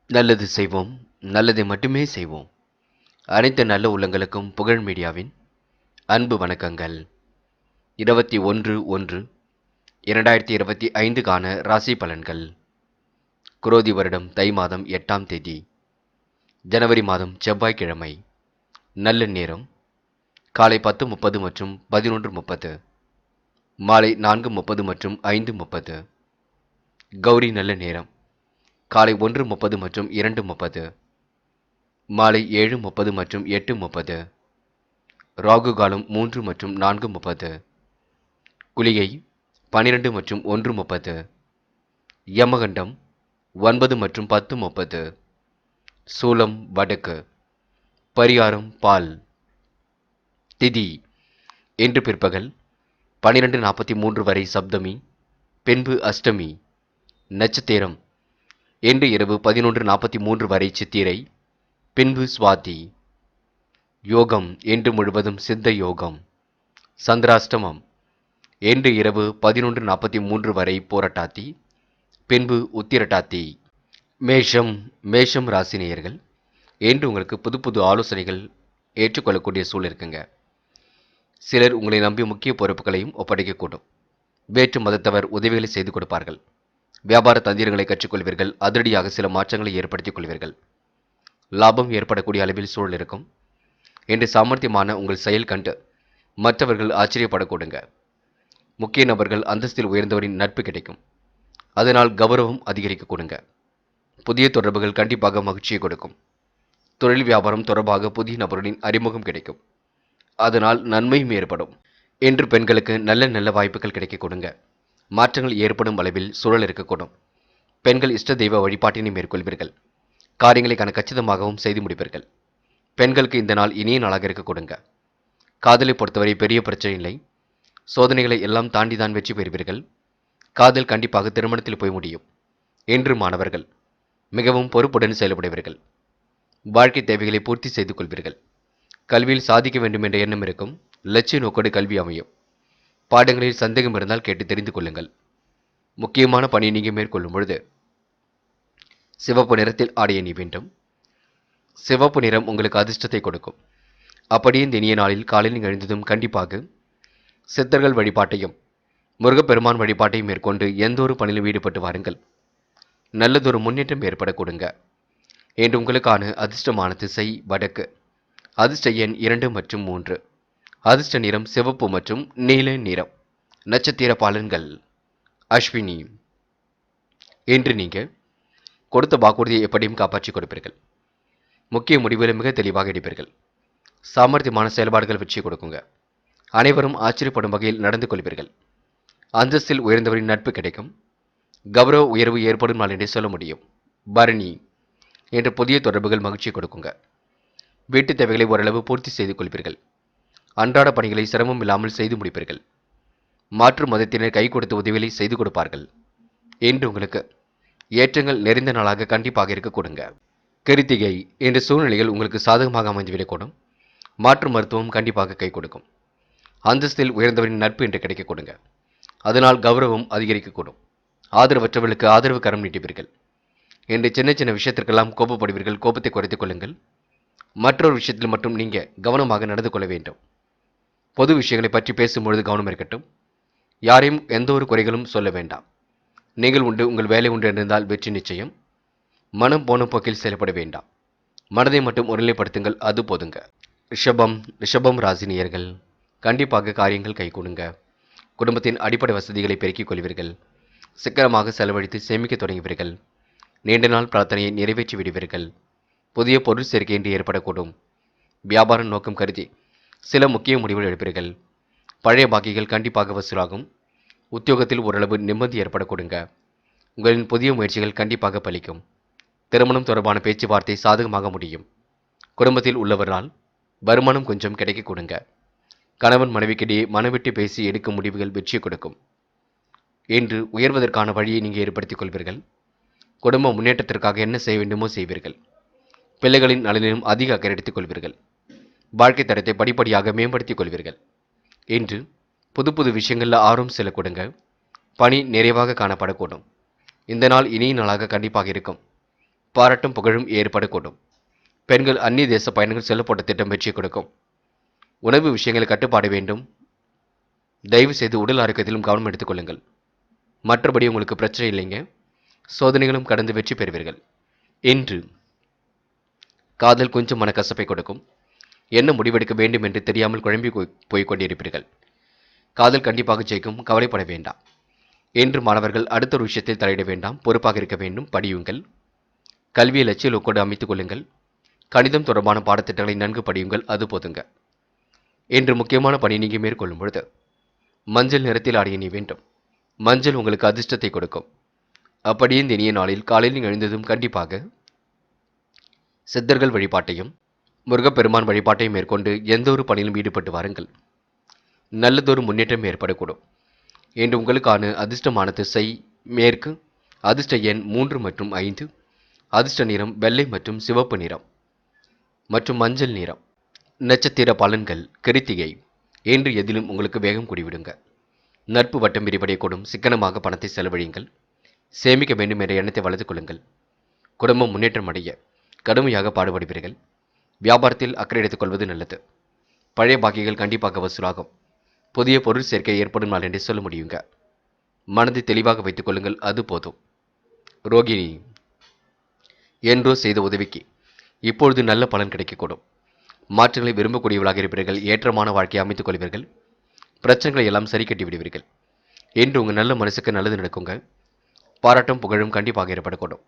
நல்லது செய்வோம், நல்லதை மட்டுமே செய்வோம். அனைத்து நல்ல உள்ளங்களுக்கும் புகழ் மீடியாவின் அன்பு வணக்கங்கள். 21/1/2025க்கான ராசி பலன்கள். குரோதி வருடம் தை மாதம் 8ஆம் தேதி, ஜனவரி மாதம் செவ்வாய்க்கிழமை. நல்ல நேரம் காலை 10:30 மற்றும் 11:30, மாலை 4:30 மற்றும் 5:30. கௌரி நல்ல நேரம் காலை 1:30 மற்றும் 2:30, மாலை 7:30 மற்றும் 8:30. ராகு காலம் 3 மற்றும் 4:30. குளிகை 12 மற்றும் 1:30. யமகண்டம் 9 மற்றும் 10:30. சூலம் வடக்கு. பரிகாரம் பால். திதி இன்று பிற்பகல் 12:43 வரை சப்தமி, பின்பு அஷ்டமி. நட்சத்திரம் இன்று இரவு 11:43 வரை சித்திரை, பின்பு சுவாதி. யோகம் இன்று முழுவதும் சித்த யோகம். சந்திராஷ்டமம் இன்று இரவு 11:43 வரை போரட்டாத்தி, பின்பு உத்திரட்டாத்தி. மேஷம் ராசி நேயர்கள், இன்று உங்களுக்கு புது புது ஆலோசனைகள் ஏற்றுக்கொள்ளக்கூடிய சூழல் இருக்குங்க. சிலர் உங்களை நம்பி முக்கிய பொறுப்புகளையும் ஒப்படைக்கக்கூடும். வேற்று மதத்தவர் உதவிகளை செய்து கொடுப்பார்கள். வியாபார தந்திரங்களை கற்றுக்கொள்வீர்கள். அதிரடியாக சில மாற்றங்களை ஏற்படுத்திக் கொள்வீர்கள். லாபம் ஏற்படக்கூடிய அளவில் சூழல் இருக்கும். இன்று சாமர்த்தியமான உங்கள் செயல் கண்டு மற்றவர்கள் ஆச்சரியப்படக்கூடுங்க. முக்கிய நபர்கள் அந்தஸ்தில் உயர்ந்தவரின் நட்பு கிடைக்கும். அதனால் கௌரவம் அதிகரிக்க கொடுங்க. புதிய தொடர்புகள் கண்டிப்பாக மகிழ்ச்சியை கொடுக்கும். தொழில் வியாபாரம் தொடர்பாக புதிய நபர்களின் அறிமுகம் கிடைக்கும். அதனால் நன்மையும் ஏற்படும். இன்று பெண்களுக்கு நல்ல நல்ல வாய்ப்புகள் கிடைக்க கொடுங்க. மாற்றங்கள் ஏற்படும் அளவில் சூழல் இருக்கக்கூடும். பெண்கள் இஷ்ட தெய்வ வழிபாட்டினை மேற்கொள்வீர்கள். காரியங்களை கச்சிதமாகவும் செய்து முடிப்பீர்கள். பெண்களுக்கு இந்த நாள் இனிய நாளாக இருக்க கொடுங்க. காதலை பொறுத்தவரை பெரிய பிரச்சனை இல்லை. சோதனைகளை எல்லாம் தாண்டி தான் வெற்றி பெறுவீர்கள். காதல் கண்டிப்பாக திருமணத்தில் போய் முடியும். இன்று மாணவர்கள் மிகவும் பொறுப்புடன் செயல்படுவீர்கள். வாழ்க்கை தேவைகளை பூர்த்தி செய்து கொள்வீர்கள். கல்வியில் சாதிக்க வேண்டும் என்ற எண்ணம் இருக்கும். லட்சிய நோக்கோடு கல்வி அமையும். பாடங்களில் சந்தேகம் இருந்தால் கேட்டு தெரிந்து கொள்ளுங்கள். முக்கியமான பணியை நீங்கள் மேற்கொள்ளும் பொழுது சிவப்பு நிறத்தில் ஆடை அணி வேண்டும். சிவப்பு நிறம் உங்களுக்கு அதிர்ஷ்டத்தை கொடுக்கும். அப்படியே இந்த இனிய நாளில் காலையில் எழுந்ததும் கண்டிப்பாக சித்தர்கள் வழிபாட்டையும் முருகப்பெருமான் வழிபாட்டையும் மேற்கொண்டு எந்த ஒரு பணியிலும் ஈடுபட்டு வாருங்கள். நல்லதொரு முன்னேற்றம் ஏற்பட கொடுங்க. இன்று உங்களுக்கான அதிர்ஷ்டமான திசை வடக்கு. அதிர்ஷ்ட எண் 2 மற்றும் 3. அதிர்ஷ்ட நிறம் சிவப்பு மற்றும் நீல நிறம். நட்சத்திர பாலன்கள். அஸ்வினி. இன்று நீங்க கொடுத்த வாக்குறுதியை எப்படியும் காப்பாற்றிக் கொடுப்பீர்கள். முக்கிய முடிவுகளை மிக தெளிவாக எடுப்பீர்கள். சாமர்த்தியமான செயல்பாடுகள் வெற்றி கொடுக்குங்க. அனைவரும் ஆச்சரியப்படும் வகையில் நடந்து கொள்வீர்கள். அந்தஸ்தில் உயர்ந்தவரின் நட்பு கிடைக்கும். கௌரவ உயர்வு ஏற்படும் நாள் என்றே சொல்ல முடியும். பரணி. இன்று புதிய தொடர்புகள் மகிழ்ச்சி கொடுக்குங்க. வீட்டு தேவைகளை ஓரளவு பூர்த்தி செய்து கொள்வீர்கள். அன்றாட பணிகளை சிரமம் இல்லாமல் செய்து முடிப்பீர்கள். மாற்று மதத்தினர் கை கொடுத்து உதவிகளை செய்து கொடுப்பார்கள். இன்று உங்களுக்கு ஏற்றங்கள் நிறைந்த நாளாக கண்டிப்பாக இருக்க கொடுங்க. கிருத்திகை. இன்று சூழ்நிலைகள் உங்களுக்கு சாதகமாக அமைந்துவிடக்கூடும். மாற்று மருத்துவம் கண்டிப்பாக கை கொடுக்கும். அந்தஸ்தில் உயர்ந்தவரின் நட்பு என்று கிடைக்க கொடுங்க. அதனால் கௌரவம் அதிகரிக்கக்கூடும். ஆதரவற்றவர்களுக்கு ஆதரவு கரம் நீட்டுவீர்கள். இன்று சின்ன சின்ன விஷயத்திற்கெல்லாம் கோபப்படுவீர்கள். கோபத்தை குறைத்துக் கொள்ளுங்கள். மற்றொரு விஷயத்தில் மட்டும் நீங்க கவனமாக நடந்து கொள்ள வேண்டும். பொது விஷயங்களை பற்றி பேசும்பொழுது கவனம் இருக்கட்டும். யாரையும் எந்த ஒரு குறைகளும் சொல்ல வேண்டாம். நீங்கள் உண்டு, உங்கள் வேலை உண்டு என்றிருந்தால் வெற்றி நிச்சயம். மனம் போன போக்கில் செயல்பட வேண்டாம். மனதை மட்டும் ஒருநிலைப்படுத்துங்கள், அது போதுங்க. ரிஷபம் ராசினியர்கள், கண்டிப்பாக காரியங்கள் கைகூடுங்க. குடும்பத்தின் அடிப்படை வசதிகளை பெருக்கிக் கொள்வீர்கள். சிக்கனமாக செலவழித்து சேமிக்க தொடங்குவீர்கள். நீண்ட நாள் பிரார்த்தனையை நிறைவேற்றி விடுவீர்கள். புதிய பொருள் சேர்க்கை என்று ஏற்படக்கூடும். வியாபார நோக்கம் கருதி சில முக்கிய முடிவுகள் எடுப்பீர்கள். பழைய பாக்கிகள் கண்டிப்பாக வசூலாகும். உத்தியோகத்தில் ஓரளவு நிம்மதி ஏற்படக்கூடுங்க. உங்களின் புதிய முயற்சிகள் கண்டிப்பாக பலிக்கும். திருமணம் தொடர்பான பேச்சுவார்த்தை சாதகமாக முடியும். குடும்பத்தில் உள்ளவரால் வருமானம் கொஞ்சம் கிடைக்க கொடுங்க. கணவன் மனைவிக்கிடையே மனவிட்டு பேசி எடுக்கும் முடிவுகள் வெற்றி கொடுக்கும். இன்று உயர்வதற்கான வழியை நீங்கள் ஏற்படுத்திக் கொள்வீர்கள். குடும்ப முன்னேற்றத்திற்காக என்ன செய்ய வேண்டுமோ செய்வீர்கள். பிள்ளைகளின் நலனிலும் அதிக அக்கறை எடுத்துக் கொள்வீர்கள். வாழ்க்கை தரத்தை படிப்படியாக மேம்படுத்திக் கொள்வீர்கள். இன்று புது புது விஷயங்களில் ஆர்வம் செல்ல கொடுங்க. பணி நிறைவாக காணப்படக்கூடும். இந்த நாள் இனிய நாளாக கண்டிப்பாக இருக்கும். பாராட்டும் புகழும் ஏற்படக்கூடும். பெண்கள் அந்நிய தேச பயணங்கள் செல்லப்பட்ட திட்டம் வெற்றி கொடுக்கும். உணவு விஷயங்களை கட்டுப்பாடு வேண்டும். தயவு செய்து உடல் ஆரோக்கியத்திலும் கவனம் எடுத்துக் கொள்ளுங்கள். மற்றபடி உங்களுக்கு பிரச்சனை இல்லைங்க. சோதனைகளும் கடந்து வெற்றி பெறுவீர்கள். இன்று காதல் கொஞ்சம் மனக்கசப்பை கொடுக்கும். என்ன முடிவெடுக்க வேண்டும் என்று தெரியாமல் குழம்பி போய்க் கொண்டிருப்பீர்கள். காதல் கண்டிப்பாக ஜெயிக்கும், கவலைப்பட வேண்டாம். இன்று மாணவர்கள் அடுத்த ஒரு விஷயத்தில் தலையிட வேண்டாம், பொறுப்பாக இருக்க வேண்டும், படியுங்கள். கல்வியை லட்சிய நோக்கோடு அமைத்துக் கொள்ளுங்கள். கணிதம் தொடர்பான பாடத்திட்டங்களை நன்கு படியுங்கள், அது போதுங்க. இன்று முக்கியமான பணி நீங்க மேற்கொள்ளும் பொழுது மஞ்சள் நிறத்தில் ஆடை அணிய வேண்டும். மஞ்சள் உங்களுக்கு அதிர்ஷ்டத்தை கொடுக்கும். அப்படியே இந்த இனிய நாளில் காலையில் எழுந்ததும் கண்டிப்பாக சித்தர்கள் வழிபாட்டையும் முருகப்பெருமான் வழிபாட்டையும் மேற்கொண்டு எந்த ஒரு பணியிலும் ஈடுபட்டு வாருங்கள். நல்லதொரு முன்னேற்றம் ஏற்படக்கூடும். இன்று உங்களுக்கான அதிர்ஷ்டமான திசை மேற்கு. அதிர்ஷ்ட எண் 3 மற்றும் 5. அதிர்ஷ்ட நிறம் வெள்ளை மற்றும் சிவப்பு நிறம் மற்றும் மஞ்சள் நிறம். நட்சத்திர பலன்கள். கிருத்திகை. இன்று எதிலும் உங்களுக்கு வேகம் கூடிவிடுங்க. நட்பு வட்டம் விரிவடையக்கூடும். சிக்கனமாக பணத்தை செலவழியுங்கள். சேமிக்க வேண்டும் என்ற எண்ணத்தை வளர்த்துக் கொள்ளுங்கள். குடும்பம் முன்னேற்றம் அடைய கடுமையாக பாடுபடுவீர்கள். வியாபாரத்தில் அக்கறை எடுத்துக் கொள்வது நல்லது. பழைய பாக்கிகள் கண்டிப்பாக வசூலாகும். புதிய பொருள் சேர்க்கை ஏற்படும் நாள் என்று சொல்ல முடியுங்க. மனதை தெளிவாக வைத்துக் கொள்ளுங்கள், அது போதும். ரோகிணி. என்றோ செய்த உதவிக்கு இப்பொழுது நல்ல பலன் கிடைக்கக்கூடும். மாற்றங்களை விரும்பக்கூடியவர்களாக இருப்பீர்கள். ஏற்றமான வாழ்க்கையை அமைத்துக் கொள்வீர்கள். பிரச்சனைகளை எல்லாம் சரி கட்டி விடுவீர்கள். இன்று உங்கள் நல்ல மனசுக்கு நல்லது நடக்குங்க. பாராட்டும் புகழும் கண்டிப்பாக ஏற்படக்கூடும்.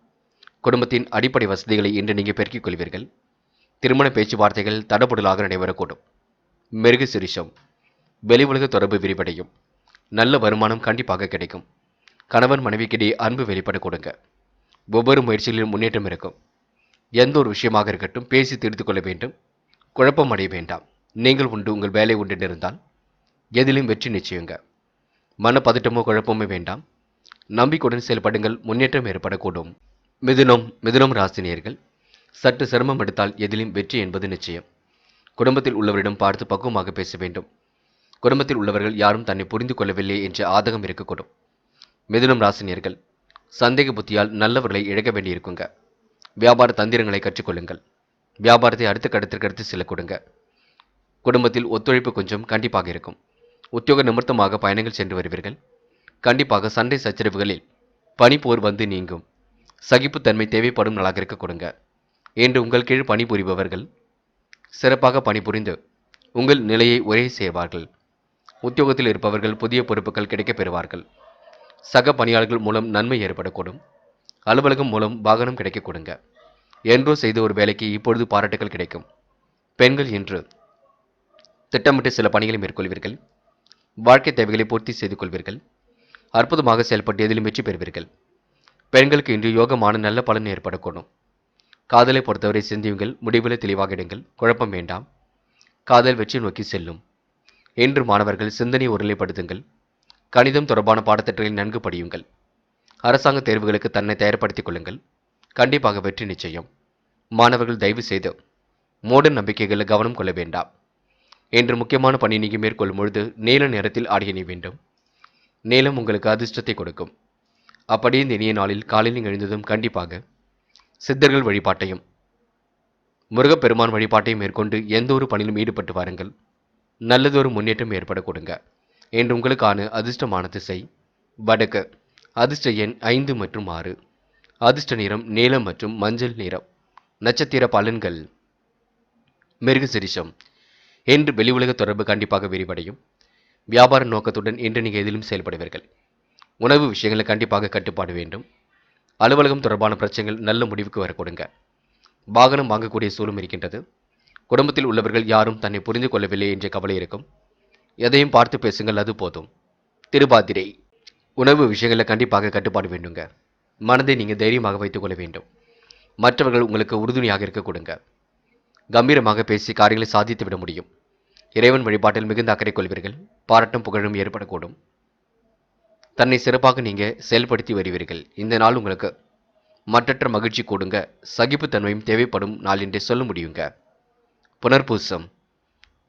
குடும்பத்தின் அடிப்படை வசதிகளை இன்று நீங்கள் பெருக்கிக் கொள்வீர்கள். திருமண பேச்சுவார்த்தைகள் தடபுடலாக நடைபெறக்கூடும். மிருக சிரிஷம். வெளி உலக தொடர்பு விரிவடையும். நல்ல வருமானம் கண்டிப்பாக கிடைக்கும். கணவன் மனைவிக்கிடையே அன்பு வெளிப்படக்கூடுங்க. ஒவ்வொரு முயற்சிகளிலும் முன்னேற்றம் இருக்கும். எந்த ஒரு விஷயமாக இருக்கட்டும் பேசி தீர்த்து கொள்ள வேண்டும். குழப்பம் அடைய வேண்டாம். நீங்கள் உண்டு, உங்கள் வேலை உண்டு இருந்தால் எதிலும் வெற்றி நிச்சயங்க. மனப்பதட்டமோ குழப்பமோ வேண்டாம். நம்பிக்கையுடன் செயல்படுங்கள், முன்னேற்றம் ஏற்படக்கூடும். மிதுனம் ராசினியர்கள். சற்று சிரமம் எடுத்தால் எதிலும் வெற்றி என்பது நிச்சயம். குடும்பத்தில் உள்ளவரிடம் பார்த்து பக்குவமாக பேச வேண்டும். குடும்பத்தில் உள்ளவர்கள் யாரும் தன்னை புரிந்து கொள்ளவில்லை என்ற ஆதகம் இருக்கக்கூடும். மிதுனம் ராசினியர்கள் சந்தேக புத்தியால் நல்லவர்களை இழக்க வேண்டியிருக்குங்க. வியாபார தந்திரங்களை கற்றுக்கொள்ளுங்கள். வியாபாரத்தை அடுத்த கட்டத்திற்கு எடுத்து செல்ல கொடுங்க. குடும்பத்தில் ஒத்துழைப்பு கொஞ்சம் கண்டிப்பாக இருக்கும். உத்தியோக நிமித்தமாக பயணங்கள் சென்று வருவீர்கள். கண்டிப்பாக சண்டை சச்சரவுகளில் பனிப்போர் வந்து நீங்கும். சகிப்புத்தன்மை தேவைப்படும் நாளாக இருக்க கொடுங்க. என்று உங்கள் கீழ் பணிபுரிபவர்கள் சிறப்பாக பணிபுரிந்து உங்கள் நிலையை ஒரே செய்வார்கள். உத்தியோகத்தில் இருப்பவர்கள் புதிய பொறுப்புகள் கிடைக்கப் பெறுவார்கள். சக பணியாளர்கள் மூலம் நன்மை ஏற்படக்கூடும். அலுவலகம் மூலம் வாகனம் கிடைக்க கொடுங்க. என்றோ செய்த ஒரு வேலைக்கு இப்பொழுது பாராட்டுகள் கிடைக்கும். பெண்கள் இன்று திட்டமிட்டு சில பணிகளை மேற்கொள்வீர்கள். வாழ்க்கை தேவைகளை பூர்த்தி செய்து கொள்வீர்கள். அற்புதமாக செயல்பட்டு எதிலும் வெற்றி பெறுவீர்கள். பெண்களுக்கு இன்று யோகமான நல்ல பலன் ஏற்படக்கூடும். காதலை பொறுத்தவரை சிந்தியுங்கள், முடிவில் தெளிவாக எடுங்கள், குழப்பம் வேண்டாம். காதல் வெற்றி நோக்கி செல்லும். இன்று மாணவர்கள் சிந்தனை ஒருநிலைப்படுத்துங்கள். கணிதம் தொடர்பான பாடத்திட்டங்களை நன்கு படியுங்கள். அரசாங்க தேர்வுகளுக்கு தன்னை தயார்படுத்திக் கொள்ளுங்கள். கண்டிப்பாக வெற்றி நிச்சயம். மாணவர்கள் தயவு செய்து மூட நம்பிக்கைகளில் கவனம் கொள்ள வேண்டாம். இன்று முக்கியமான பணி நீங்கள் மேற்கொள்ளும் பொழுது நீல நிறத்தில் ஆடை அணிய வேண்டும். நீலம் உங்களுக்கு அதிர்ஷ்டத்தை கொடுக்கும். அப்படியே இந்த இனிய நாளில் காலையில் எழுந்ததும் கண்டிப்பாக சித்தர்கள் வழிபாட்டையும் முருகப்பெருமான் வழிபாட்டையும் மேற்கொண்டு எந்த ஒரு பணியிலும் ஈடுபட்டு வாருங்கள். நல்லதொரு முன்னேற்றம் ஏற்பட கொடுங்க. இன்று உங்களுக்கான அதிர்ஷ்டமான திசை வடக்கு. அதிர்ஷ்ட எண் 5 மற்றும் 6. அதிர்ஷ்ட நிறம் நீலம் மற்றும் மஞ்சள் நிறம். நட்சத்திர பலன்கள். மிருகசிரிஷம். இன்று வெளி உலக தொடர்பு கண்டிப்பாக விரிவடையும். வியாபார நோக்கத்துடன் இன்று நீங்கள் எதிலும் செயல்படுவீர்கள். உணவு விஷயங்களை கண்டிப்பாக கட்டுப்பாடு வேண்டும். அலுவலகம் தொடர்பான பிரச்சனைகள் நல்ல முடிவுக்கு வர கொடுங்க. வாகனம் வாங்கக்கூடிய சூழலும் இருக்கின்றது. குடும்பத்தில் உள்ளவர்கள் யாரும் தன்னை புரிந்து கொள்ளவில்லை என்ற கவலை இருக்கும். எதையும் பார்த்து பேசுங்கள், அது போதும். திருபாதிரை. உணவு விஷயங்களில் கண்டிப்பாக கட்டுப்பாடு வேண்டுங்க. மனதை நீங்கள் தைரியமாக வைத்துக் கொள்ள வேண்டும். மற்றவர்கள் உங்களுக்கு உறுதுணையாக இருக்க கொடுங்க. கம்பீரமாக பேசி காரியங்களை சாதித்து விட முடியும். இறைவன் வழிபாட்டில் மிகுந்த அக்கறை கொள்வீர்கள். பாராட்டும் புகழும் ஏற்படக்கூடும். தன்னை சிறப்பாக நீங்கள் செயல்படுத்தி வருவீர்கள். இந்த நாள் உங்களுக்கு மற்றற்ற மகிழ்ச்சி கூடுங்க. சகிப்புத்தன்மையும் தேவைப்படும் நாள் என்றே சொல்ல முடியுங்க. புனர்பூசம்.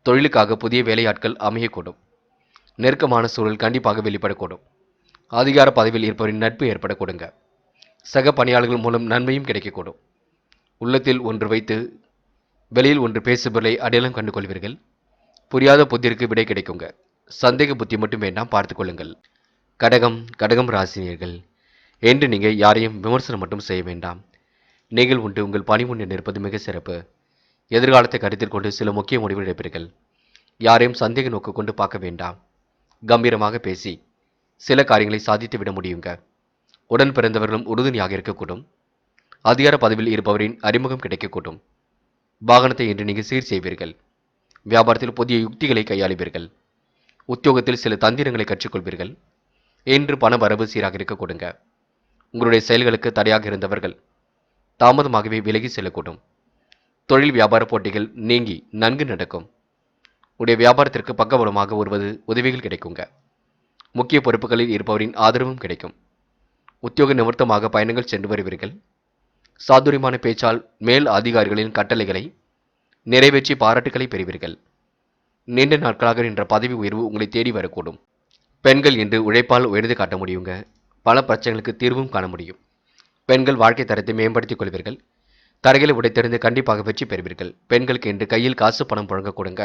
தொழிலுக்காக புதிய வேலையாட்கள் அமையக்கூடும். நெருக்கமான சூழல் கண்டிப்பாக வெளிப்படக்கூடும். அதிகார பதவியில் இருப்பவரின் நட்பு ஏற்படக்கூடுங்க. சக பணியாளர்கள் மூலம் நன்மையும் கிடைக்கக்கூடும். உள்ளத்தில் ஒன்று வைத்து வெளியில் ஒன்று பேசுபவர்களை அடையாளம் கண்டு கொள்வீர்கள். புரியாத புதிருக்கு விடை கிடைக்குங்க. சந்தேக புத்தி மட்டும் வேண்டாம், பார்த்துக் கொள்ளுங்கள். கடகம் ராசினியர்கள், என்று நீங்கள் யாரையும் விமர்சனம் மட்டும் செய்ய வேண்டாம். நீங்கள் உண்டு உங்கள் பணி முன்னே நிற்பது மிக சிறப்பு. எதிர்காலத்தை கருத்தில் கொண்டு சில முக்கிய முடிவுகள் எடுப்பீர்கள். யாரையும் சந்தேக நோக்கு கொண்டு பார்க்க வேண்டாம். கம்பீரமாக பேசி சில காரியங்களை சாதித்து விட முடியுங்க. உடன் பிறந்தவர்களும் உறுதுணையாக இருக்கக்கூடும். அதிகார பதவியில் இருப்பவரின் அறிமுகம் கிடைக்கக்கூடும். வாகனத்தை இன்று நீங்கள் சீர் செய்வீர்கள். வியாபாரத்தில் புதிய யுக்திகளை கையாளுவீர்கள். உத்தியோகத்தில் சில தந்திரங்களை கற்றுக்கொள்வீர்கள். இன்று பண வரவு சீராக இருக்க கொடுங்க. உங்களுடைய செயல்களுக்கு தடையாக இருந்தவர்கள் தாமதமாகவே விலகி செல்லக்கூடும். தொழில் வியாபார போட்டிகள் நீங்கி நன்கு நடக்கும். உடைய வியாபாரத்திற்கு பக்கபலமாக வருவது உதவிகள் கிடைக்குங்க. முக்கிய பொறுப்புகளில் இருப்பவரின் ஆதரவும் கிடைக்கும். உத்தியோக நிமித்தமாக பயணங்கள் சென்று வருவீர்கள். சாதுரியமான பேச்சால் மேல் அதிகாரிகளின் கட்டளைகளை நிறைவேற்றி பாராட்டுகளை பெறுவீர்கள். நீண்ட நாட்களாக நின்ற பதவி உயர்வு உங்களை தேடி வரக்கூடும். பெண்கள் இன்று உழைப்பால் உயர்ந்து காட்ட முடியுங்க. பல பிரச்சனைகளுக்கு தீர்வும் காண முடியும். பெண்கள் வாழ்க்கை தரத்தை மேம்படுத்திக் கொள்வீர்கள். தரைகளை உடைத்தெறிந்து கண்டிப்பாக வெற்றி பெறுவீர்கள். பெண்களுக்கு இன்று கையில் காசு பணம் புழங்க கொடுங்க.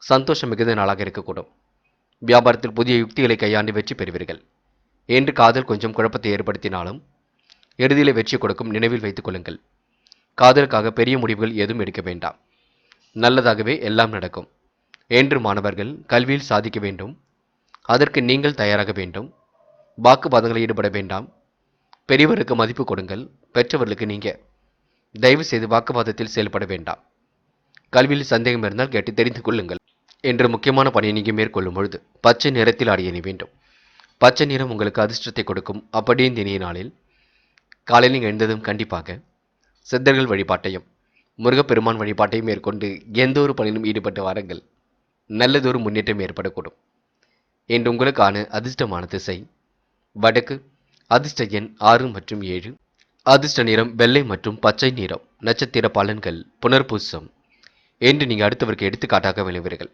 சந்தோஷம் மிகுந்த நாளாக இருக்கக்கூடும். வியாபாரத்தில் புதிய யுக்திகளை கையாண்டு வெற்றி பெறுவீர்கள். என்று காதல் கொஞ்சம் குழப்பத்தை ஏற்படுத்தினாலும் இறுதியில் வெற்றி கொடுக்கும், நினைவில் வைத்துக் கொள்ளுங்கள். காதலுக்காக பெரிய முடிவுகள் எதுவும் எடுக்க வேண்டாம். நல்லதாகவே எல்லாம் நடக்கும். என்று மாணவர்கள் கல்வியில் சாதிக்க வேண்டும். அதற்கு நீங்கள் தயாராக வேண்டும். வாக்குவாதங்களில் ஈடுபட வேண்டாம். பெரியவருக்கு மதிப்பு கொடுங்கள். பெற்றவர்களுக்கு நீங்க தயவு செய்து வாக்குவாதத்தில் செயல்பட வேண்டாம். கல்வியில் சந்தேகம் இருந்தால் கேட்டு தெரிந்து கொள்ளுங்கள். என்று முக்கியமான பணியை நீங்கள் மேற்கொள்ளும் பொழுது பச்சை நிறத்தில் ஆடிய அணி வேண்டும். பச்சை நிறம் உங்களுக்கு அதிர்ஷ்டத்தை கொடுக்கும். அப்படியே இந்த இனிய நாளில் காலையில் நீங்கள் எழுந்ததும் கண்டிப்பாக சித்தர்கள் வழிபாட்டையும் முருகப்பெருமான் வழிபாட்டையும் மேற்கொண்டு எந்த ஒரு பணியிலும் ஈடுபட்டு வாருங்கள். நல்லதொரு முன்னேற்றம் ஏற்படக்கூடும். என்று உங்களுக்கான அதிர்ஷ்டமான திசை வடக்கு. அதிர்ஷ்ட எண் 6 மற்றும் 7. அதிர்ஷ்ட நிறம் வெள்ளை மற்றும் பச்சை நிறம். நட்சத்திர பலன்கள் புனர்பூசம். என்று நீங்கள் அடுத்தவருக்கு எடுத்துக்காட்டாக விளைவீர்கள்.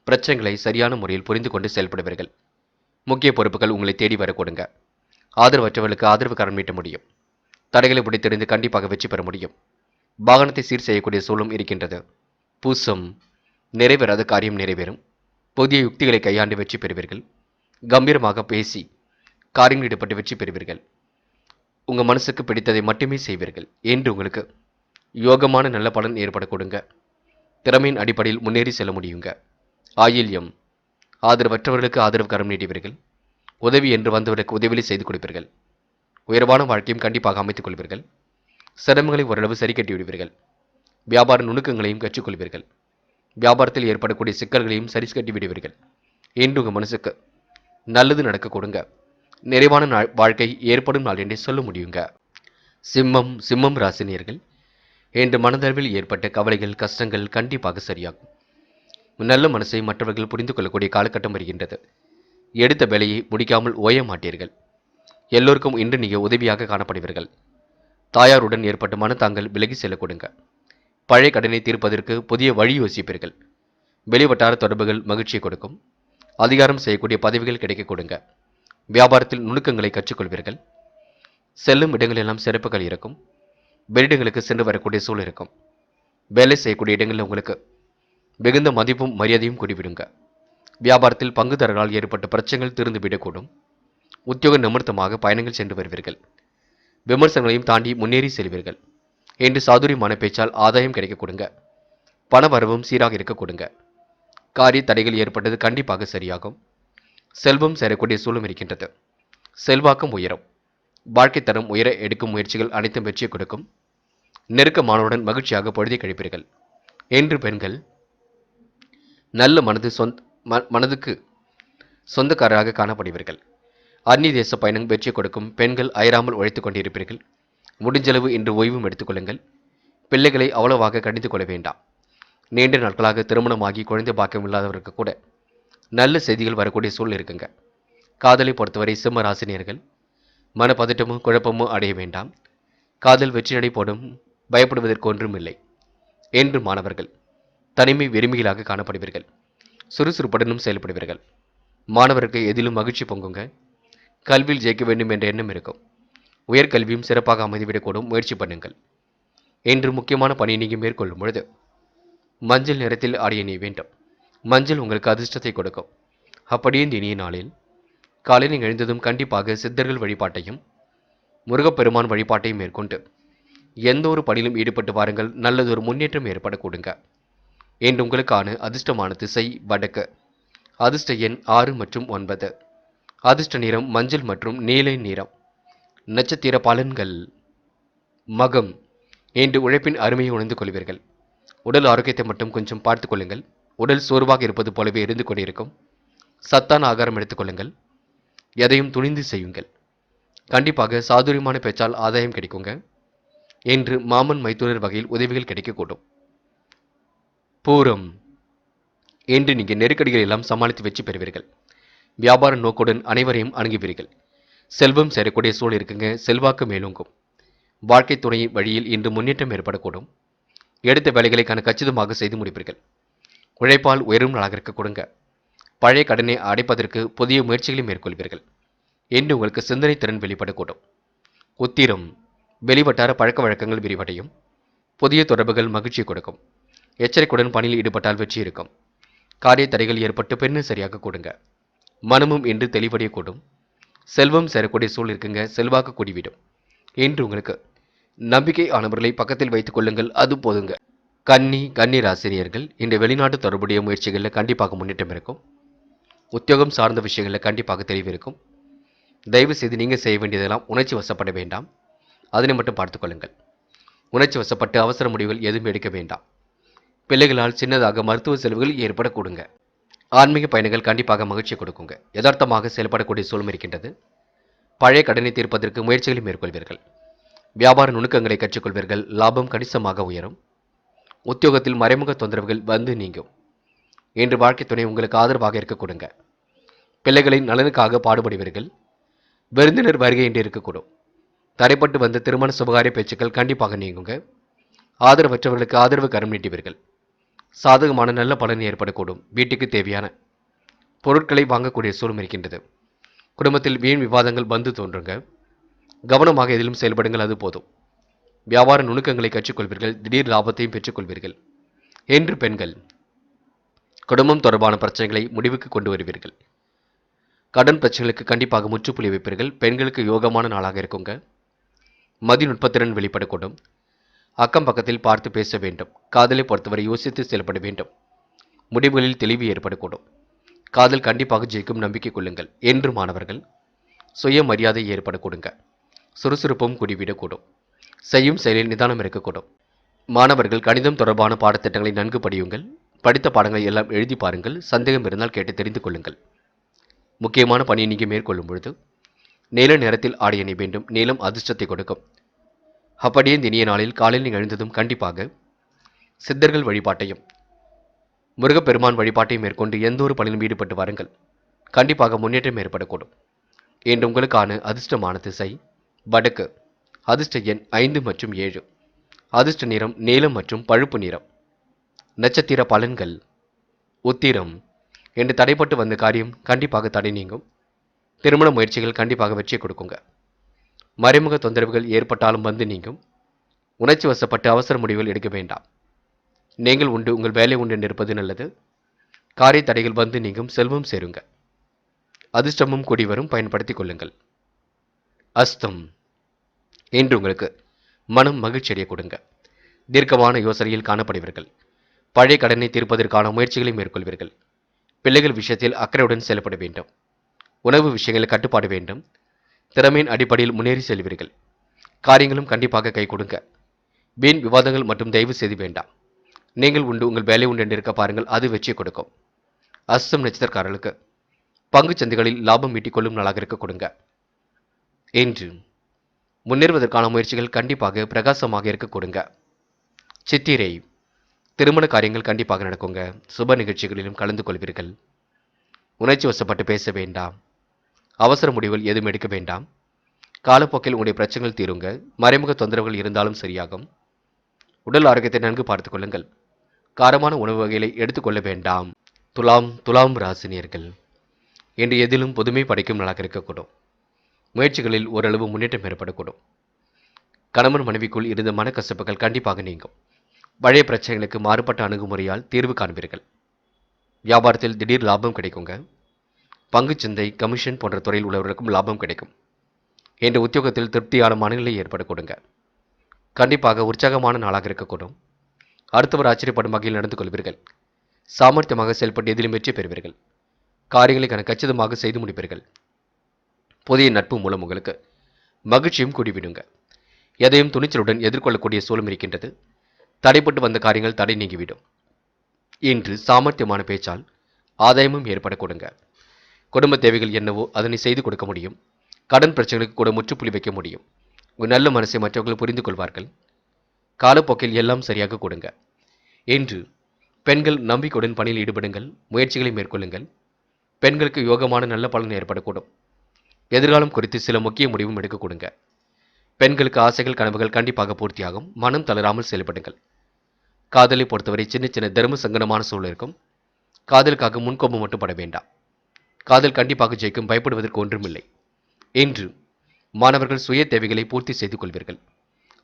பிரச்சனைகளை சரியான முறையில் புரிந்து கொண்டு செயல்படுவீர்கள். முக்கிய பொறுப்புகள் உங்களை தேடி வர கொடுங்க. ஆதரவற்றவர்களுக்கு ஆதரவு கரம் நீட்ட முடியும். தடைகளை உடைத்தெறிந்து கண்டிப்பாக வெற்றி பெற முடியும். வாகனத்தை சீர் செய்யக்கூடிய சூழலும் இருக்கின்றது. பூசம் நிறைவேறாத காரியம் நிறைவேறும். புதிய யுக்திகளை கையாண்டு வெற்றி பெறுவீர்கள். கம்பீரமாக பேசி காரியங்கள் ஈடுபட்டு வெற்றி பெறுவீர்கள். உங்கள் மனசுக்கு பிடித்ததை மட்டுமே செய்வீர்கள். என்று உங்களுக்கு யோகமான நல்ல பலன் ஏற்பட கொடுங்க. திறமையின் அடிப்படையில் முன்னேறி செல்ல முடியுங்க. ஆயில்யம் ஆதரவற்றவர்களுக்கு ஆதரவு கரம் நீட்டுவீர்கள். உதவி என்று வந்தவர்களுக்கு உதவியை செய்து கொடுப்பீர்கள். உயர்வான வாழ்க்கையும் கண்டிப்பாக அமைத்துக் கொள்வீர்கள். சிரமங்களை ஓரளவு சரி கட்டி விடுவீர்கள். வியாபார நுணுக்கங்களையும் கற்றுக்கொள்வீர்கள். வியாபாரத்தில் ஏற்படக்கூடிய சிக்கல்களையும் சரி கட்டி விடுவீர்கள். என்று உங்கள் மனசுக்கு நல்லது நடக்க கொடுங்க. நிறைவான வாழ்க்கை ஏற்படும் நாள் என்றே சொல்ல முடியுங்க. சிம்மம் ராசினியர்கள், என்று மனதளவில் ஏற்பட்ட கவலைகள் கஷ்டங்கள் கண்டிப்பாக சரியாகும். நல்ல மனசை மற்றவர்கள் புரிந்து கொள்ளக்கூடிய காலகட்டம் வருகின்றது. எடுத்த வேலையை முடிக்காமல் ஓய மாட்டீர்கள். எல்லோருக்கும் இன்று நீங்கள் உதவியாக காணப்படுவீர்கள். தாயாருடன் ஏற்பட்ட மனத்தாங்கள் விலகி செல்ல கொடுங்க. பழைய கடனை தீர்ப்பதற்கு புதிய வழி யோசிப்பீர்கள். வெளிவட்டார தொடர்புகள் மகிழ்ச்சியை கொடுக்கும். அதிகாரம் செய்யக்கூடிய பதவிகள் கிடைக்க கொடுங்க. வியாபாரத்தில் நுணுக்கங்களை கற்றுக்கொள்வீர்கள். செல்லும் இடங்களெல்லாம் சிறப்புகள் இருக்கும். வெளியிடங்களுக்கு சென்று வரக்கூடிய சூழல் இருக்கும். வேலை செய்யக்கூடிய இடங்களில் உங்களுக்கு மிகுந்த மதிப்பும் மரியாதையும் கூடிவிடுங்க. வியாபாரத்தில் பங்குதாரர்களால் ஏற்பட்ட பிரச்சனைகள் தீர்ந்துவிடக்கூடும். உத்தியோக நிமித்தமாக பயணங்கள் சென்று வருவீர்கள். விமர்சனங்களையும் தாண்டி முன்னேறி செல்வீர்கள். என்று சாதுரியமான பேச்சால் ஆதாயம் கிடைக்க கொடுங்க. பண வரவும் சீராக இருக்க கொடுங்க. காரிய தடைகள் ஏற்பட்டது கண்டிப்பாக சரியாகும். செல்வம் சேரக்கூடிய சூழலும் இருக்கின்றது. செல்வாக்கும் உயரும். வாழ்க்கை தரம் உயர எடுக்கும் முயற்சிகள் அனைத்தும் வெற்றியை கொடுக்கும். நெருக்கமானவுடன் மகிழ்ச்சியாக பொழுதை கழிப்பீர்கள். என்று பெண்கள் நல்ல மனதுக்கு சொந்தக்காரராக காணப்படுவீர்கள். அந்நிய தேச பயணம் வெற்றியை கொடுக்கும். பெண்கள் அயராமல் உழைத்துக் கொண்டிருப்பீர்கள். முடிஞ்சளவு இன்று ஓய்வும் எடுத்துக்கொள்ளுங்கள். பிள்ளைகளை அவ்வளவாக கடிந்து கொள்ள வேண்டாம். நீண்ட நாட்களாக திருமணமாகி குழந்தை பாக்கியம் இல்லாதவருக்கு கூட நல்ல செய்திகள் வரக்கூடிய சூழல் இருக்குங்க. காதலை பொறுத்தவரை சிம்ம ராசினியர்கள் மனப்பதட்டமும் குழப்பமும் அடைய வேண்டாம். காதல் வெற்றி நடை போடும். பயப்படுவதற்கு ஒன்றும் இல்லை. என்று மாணவர்கள் தனிமை விரும்பிகளாக காணப்படுவீர்கள். சுறுசுறுப்புடனும் செயல்படுவீர்கள். மாணவருக்கு எதிலும் மகிழ்ச்சி பொங்குங்க. கல்வியில் ஜெயிக்க வேண்டும் என்ற எண்ணம் இருக்கும். உயர்கல்வியும் சிறப்பாக அமைந்துவிடக்கூடும். முயற்சி பண்ணுங்கள். இன்று முக்கியமான பணியை நீங்கள் மேற்கொள்ளும் பொழுது மஞ்சள் நிறத்தில் ஆடை அணிய வேண்டும். மஞ்சள் உங்களுக்கு அதிர்ஷ்டத்தை கொடுக்கும். அப்படியே இந்த இனிய நாளில் காலையில் எழுந்ததும் கண்டிப்பாக சித்தர்கள் வழிபாட்டையும் முருகப்பெருமான் வழிபாட்டையும் மேற்கொண்டு எந்த ஒரு பணியிலும் ஈடுபட்டு வாருங்கள். நல்லதொரு முன்னேற்றம் ஏற்படக்கூடுங்க. இன்று உங்களுக்கான அதிர்ஷ்டமான திசை வடக்கு. அதிர்ஷ்ட எண் 6 மற்றும் 9. அதிர்ஷ்ட நிறம் மஞ்சள் மற்றும் நீல நிறம். நட்சத்திர பலன்கள். மகம். இன்று உழைப்பின் அருமையை உணர்ந்து கொள்வீர்கள். உடல் ஆரோக்கியத்தை மட்டும் கொஞ்சம் பார்த்துக் கொள்ளுங்கள். உடல் சோர்வாக இருப்பது போலவே இருந்து கொண்டிருக்கும். சத்தான ஆகாரம் எடுத்துக்கொள்ளுங்கள். எதையும் துணிந்து செய்யுங்கள். கண்டிப்பாக சாதுரியமான பேச்சால் ஆதாயம் கிடைக்குங்க. இன்று மாமன் மைத்துனர் வகையில் உதவிகள் கிடைக்கக்கூடும். பூரம். இன்று நீங்கள் நெருக்கடிகள் எல்லாம் சமாளித்து வெற்றி பெறுவீர்கள். வியாபார நோக்குடன் அனைவரையும் அணுகுவீர்கள். செல்வம் சேரக்கூடிய சூழல் இருக்குங்க. செல்வாக்கு மேலோங்கும். வாழ்க்கை துணை வழியில் இன்று முன்னேற்றம் ஏற்படக்கூடும். எடுத்த வேலைகளை கச்சிதமாக செய்து முடிப்பீர்கள். உழைப்பால் உயரும் நாளாக இருக்க கொடுங்க. பழைய கடனை அடைப்பதற்கு புதிய முயற்சிகளை மேற்கொள்வீர்கள். இன்று உங்களுக்கு சிந்தனை திறன் வெளிப்படக்கூடும். உத்திரம். வெளிவட்டார பழக்க வழக்கங்கள் விரிவடையும். புதிய தொடர்புகள் மகிழ்ச்சியை கொடுக்கும். எச்சரிக்கையுடன் பணியில் ஈடுபட்டால் வெற்றி இருக்கும். காரிய தடைகள் ஏற்பட்டு பெண்ணு சரியாக கொடுங்க. மனமும் இன்று தெளிவடையக்கூடும். செல்வம் சேரக்கூடிய சூழல் இருக்குங்க. செல்வாக்கு கூடிவிடும். இன்று உங்களுக்கு நம்பிக்கை ஆனவர்களை பக்கத்தில் வைத்துக் கொள்ளுங்கள். அது போதுங்க. கன்னி ராசினியர்கள் இன்று வெளிநாட்டு தொடர்புடைய முயற்சிகளில் கண்டிப்பாக முன்னேற்றம் இருக்கும். உத்தியோகம் சார்ந்த விஷயங்களில் கண்டிப்பாக தெளிவு இருக்கும். தயவு செய்து நீங்கள் செய்ய வேண்டியதெல்லாம் உணர்ச்சி வசப்பட வேண்டாம். அதனை மட்டும் பார்த்துக் கொள்ளுங்கள். உணர்ச்சி வசப்பட்டு அவசர முடிவுகள் எதுவும் எடுக்க வேண்டாம். பிள்ளைகளால் சின்னதாக மருத்துவ செலவுகள் ஏற்படக்கூடுங்க. ஆன்மீக பயணங்கள் கண்டிப்பாக மகிழ்ச்சி கொடுக்குங்க. யதார்த்தமாக செயல்படக்கூடிய சூழல் இருக்கின்றது. பழைய கடனை தீர்ப்பதற்கு முயற்சிகளை மேற்கொள்வீர்கள். வியாபார நுணுக்கங்களை கற்றுக்கொள்வீர்கள். லாபம் கணிசமாக உயரும். உத்தியோகத்தில் மறைமுக தொந்தரவுகள் வந்து நீங்கும். இன்று வாழ்க்கை துணை உங்களுக்கு ஆதரவாக இருக்க கொடுங்க. பிள்ளைகளின் நலனுக்காக பாடுபடுவீர்கள். விருந்தினர் வருகை என்று இருக்கக்கூடும். தடைப்பட்டு வந்த திருமண சுபகாரிய பேச்சுக்கள் கண்டிப்பாக நீங்குங்க. ஆதரவற்றவர்களுக்கு ஆதரவு கரம் நீட்டுவீர்கள். சாதகமான நல்ல பலன் ஏற்படக்கூடும். வீட்டுக்கு தேவையான பொருட்களை வாங்கக்கூடிய சூழல் இருக்கின்றது. குடும்பத்தில் வீண் விவாதங்கள் வந்து தோன்றுங்க. கவனமாக எதிலும் செயல்படுங்கள். அது போதும். வியாபார நுணுக்கங்களை கற்றுக்கொள்வீர்கள். திடீர் லாபத்தையும் பெற்றுக்கொள்வீர்கள். என்று பெண்கள் குடும்பம் தொடர்பான பிரச்சனைகளை முடிவுக்கு கொண்டு வருவீர்கள். கடன் பிரச்சனைகளுக்கு கண்டிப்பாக முற்றுப்புள்ளி வைப்பீர்கள். பெண்களுக்கு யோகமான நாளாக இருக்குங்க. மதிநுட்பத்திறன் வெளிப்படக்கூடும். அக்கம் பக்கத்தில் பார்த்து பேச வேண்டும். காதலை பொறுத்தவரை யோசித்து செயல்பட வேண்டும். முடிவுகளில் தெளிவு ஏற்படக்கூடும். காதல் கண்டிப்பாக ஜெயிக்கும். நம்பிக்கை கொள்ளுங்கள். என்று மாணவர்கள் சுய மரியாதை ஏற்படக்கூடுங்க. சுறுசுறுப்பும் கூடிவிடக்கூடும். செய்யும் செயலில் நிதானம் இருக்கக்கூடும். மாணவர்கள் கணிதம் தொடர்பான பாடத்திட்டங்களை நன்கு படியுங்கள். படித்த பாடங்களை எல்லாம் எழுதி பாருங்கள். சந்தேகம் இருந்தால் கேட்டு தெரிந்து கொள்ளுங்கள். முக்கியமான பணியை நீங்கள் மேற்கொள்ளும் பொழுது நீல நிறத்தில் ஆடை அணிய வேண்டும். நீலம் அதிர்ஷ்டத்தை கொடுக்கும். அப்படியே இந்த இனிய நாளில் காலையில் நீங்கள் எழுந்ததும் கண்டிப்பாக சித்தர்கள் வழிபாட்டையும் முருகப்பெருமான் வழிபாட்டையும் மேற்கொண்டு எந்த ஒரு பணியிலும் ஈடுபட்டு வாருங்கள். கண்டிப்பாக முன்னேற்றம் ஏற்படக்கூடும். இன்று உங்களுக்கான அதிர்ஷ்டமான திசை வடக்கு. அதிர்ஷ்ட எண் 5 மற்றும் 7. அதிர்ஷ்ட நிறம் நீலம் மற்றும் பழுப்பு நிறம். நட்சத்திர பலன்கள். உத்திரம். என்று தடைப்பட்டு வந்த காரியம் கண்டிப்பாக தடை நீங்கும். திருமண முயற்சிகள் கண்டிப்பாக வெற்றியை கொடுக்குங்க. மறைமுக தொந்தரவுகள் ஏற்பட்டாலும் வந்து நீங்கும். உணர்ச்சி வசப்பட்டு அவசர முடிவுகள் எடுக்க வேண்டாம். நீங்கள் உண்டு உங்கள் வேலை உண்டு என்று இருப்பது நல்லது. காரிய தடைகள் வந்து நீங்கும். செல்வம் சேருங்க. அதிர்ஷ்டமும் கூடி வரும். பயன்படுத்திக் கொள்ளுங்கள். அஸ்தம். இன்று உங்களுக்கு மனம் மகிழ்ச்சி அடைய கொடுங்க. தீர்க்கமான யோசனையில் காணப்படுவீர்கள். பழைய கடனை தீர்ப்பதற்கான முயற்சிகளை மேற்கொள்வீர்கள். பிள்ளைகள் விஷயத்தில் அக்கறையுடன் செயல்பட வேண்டும். உணவு விஷயங்களில் கட்டுப்பாடு வேண்டும். திறமையின் அடிப்படையில் முன்னேறி செல்வீர்கள். காரியங்களும் கண்டிப்பாக கை கொடுங்க. வீண் விவாதங்கள் மற்றும் தயவு செய்து வேண்டாம். நீங்கள் உண்டு உங்கள் வேலை உண்டு என்று இருக்க பாருங்கள். அது வெற்றியை கொடுக்கும். அஸ்தம் நட்சத்திரக்காரர்களுக்கு பங்கு சந்தைகளில் லாபம் ஈட்டிக் கொள்ளும் நாளாக இருக்க கொடுங்க. இன்று முன்னேறுவதற்கான முயற்சிகள் கண்டிப்பாக பிரகாசமாக இருக்க கொடுங்க. சித்திரை. திருமண காரியங்கள் கண்டிப்பாக நடக்குங்க. சுப நிகழ்ச்சிகளிலும் கலந்து கொள்வீர்கள். உணர்ச்சி வசப்பட்டு பேச வேண்டாம். அவசர முடிவுகள் எதுவும் எடுக்க வேண்டாம். காலப்போக்கில் உங்களுடைய பிரச்சனைகள் தீருங்க. மறைமுக தொந்தரவுகள் இருந்தாலும் சரியாகும். உடல் ஆரோக்கியத்தை நன்கு பார்த்துக் கொள்ளுங்கள். காரமான உணவு வகைகளை எடுத்துக்கொள்ள வேண்டாம். துலாம் ராசினியர்கள் இன்று எதிலும் புதுமை படைக்கும் நாளாக இருக்கக்கூடும். முயற்சிகளில் ஓரளவு முன்னேற்றம் ஏற்படக்கூடும். கணவன் மனைவிக்குள் இருந்த மனக்கசப்புகள் கண்டிப்பாக நீங்கும். பழைய பிரச்சனைகளுக்கு மாறுபட்ட அணுகுமுறையால் தீர்வு காண்பீர்கள். வியாபாரத்தில் திடீர் லாபம் கிடைக்குங்க. பங்குச்சந்தை, கமிஷன் போன்ற துறையில் உள்ளவர்களுக்கும் லாபம் கிடைக்கும். என்ற உத்தியோகத்தில் திருப்தியான மனநிலை ஏற்படக்கூடுங்க. கண்டிப்பாக உற்சாகமான நாளாக இருக்கக்கூடும். அடுத்தவர் ஆச்சரியப்படும் வகையில் நடந்து கொள்வீர்கள். சாமர்த்தியமாக செயல்பட்டு எதிலும் வெற்றி பெறுவீர்கள். காரியங்களை கச்சிதமாக செய்து முடிப்பீர்கள். புதிய நட்பு மூலம் உங்களுக்கு மகிழ்ச்சியும் கூடிவிடுங்க. எதையும் துணிச்சலுடன் எதிர்கொள்ளக்கூடிய சூழலும் இருக்கின்றது. தடைப்பட்டு வந்த காரியங்கள் தடை நீங்கிவிடும். இன்று சாமர்த்தியமான பேச்சால் ஆதாயமும் ஏற்படக்கூடுங்க. குடும்ப தேவைகள் என்னவோ அதனை செய்து கொடுக்க முடியும். கடன் பிரச்சனைகளுக்கு கூட முற்றுப்புள்ளி வைக்க முடியும். உங்கள் நல்ல மனசை மற்றவர்கள் புரிந்து கொள்வார்கள். காலப்போக்கில் எல்லாம் சரியாக கொடுங்க. இன்று பெண்கள் நம்பிக்கையுடன் பணியில் ஈடுபடுங்கள். முயற்சிகளை மேற்கொள்ளுங்கள். பெண்களுக்கு யோகமான நல்ல பலன் ஏற்படக்கூடும். எதிர்காலம் குறித்து சில முக்கிய முடிவும் எடுக்க கொடுங்க. பெண்களுக்கு ஆசைகள் கனவுகள் கண்டிப்பாக பூர்த்தியாகும். மனம் தளராமல் செயல்படுங்கள். காதலை பொறுத்தவரை சின்ன சின்ன தர்ம சங்கடமான சூழல் இருக்கும். காதலுக்காக முன்கோபம் மட்டும் பட வேண்டாம். காதல் கண்டிப்பாக ஜெயிக்கும். பயப்படுவதற்கு ஒன்றுமில்லை. இன்று மாணவர்கள் சுய தேவைகளை பூர்த்தி செய்து கொள்வீர்கள்.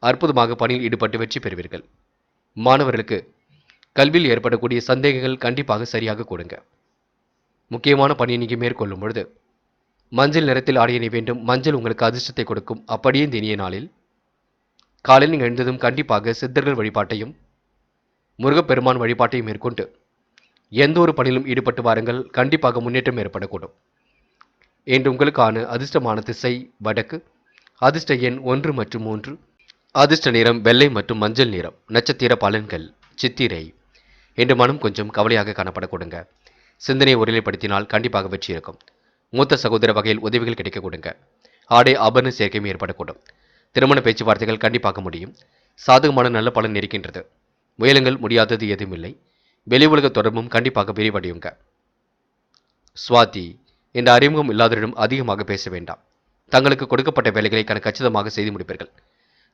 அற்புதமாக பணியில் ஈடுபட்டு வெற்றி பெறுவீர்கள். மாணவர்களுக்கு கல்வியில் ஏற்படக்கூடிய சந்தேகங்கள் கண்டிப்பாக சரியாக கொடுங்க. முக்கியமான பணியை நீங்கள் மேற்கொள்ளும் பொழுது மஞ்சள் நிறத்தில் ஆடை அணிய வேண்டும். மஞ்சள் உங்களுக்கு அதிர்ஷ்டத்தை கொடுக்கும். அப்படியே இந்த இனிய நாளில் காலையில் நீங்கள் எழுந்ததும் கண்டிப்பாக சித்தர்கள் வழிபாட்டையும் முருகப்பெருமான் வழிபாட்டையும் மேற்கொண்டு எந்த ஒரு பணியிலும் ஈடுபட்டு வாருங்கள். கண்டிப்பாக முன்னேற்றம் ஏற்படக்கூடும். என்று உங்களுக்கான அதிர்ஷ்டமான திசை வடக்கு. அதிர்ஷ்ட எண் 1 மற்றும் 3. அதிர்ஷ்ட நிறம் வெள்ளை மற்றும் மஞ்சள் நிறம். நட்சத்திர பலன்கள் சித்திரை. என்று மனம் கொஞ்சம் கவலையாக காணப்படக்கூடுங்க. சிந்தனையை ஒருநிலைப்படுத்தினால் கண்டிப்பாக வெற்றி இருக்கும். மூத்த சகோதர வகையில் உதவிகள் கிடைக்க கொடுங்க. ஆடை ஆபரண சேர்க்கையும் ஏற்படக்கூடும். திருமண பேச்சுவார்த்தைகள் கண்டிப்பாக முடியும். சாதகமான நல்ல பலன் இருக்கின்றது. முயலுங்கள், முடியாதது எதுவும் இல்லை. வெளி உலக தொடர்பும் கண்டிப்பாக விரிவடையுங்க. சுவாதி. இந்த அறிமுகம் இல்லாதவரிடம் அதிகமாக பேச வேண்டாம். தங்களுக்கு கொடுக்கப்பட்ட வேலைகளை கச்சிதமாக செய்து முடிப்பீர்கள்.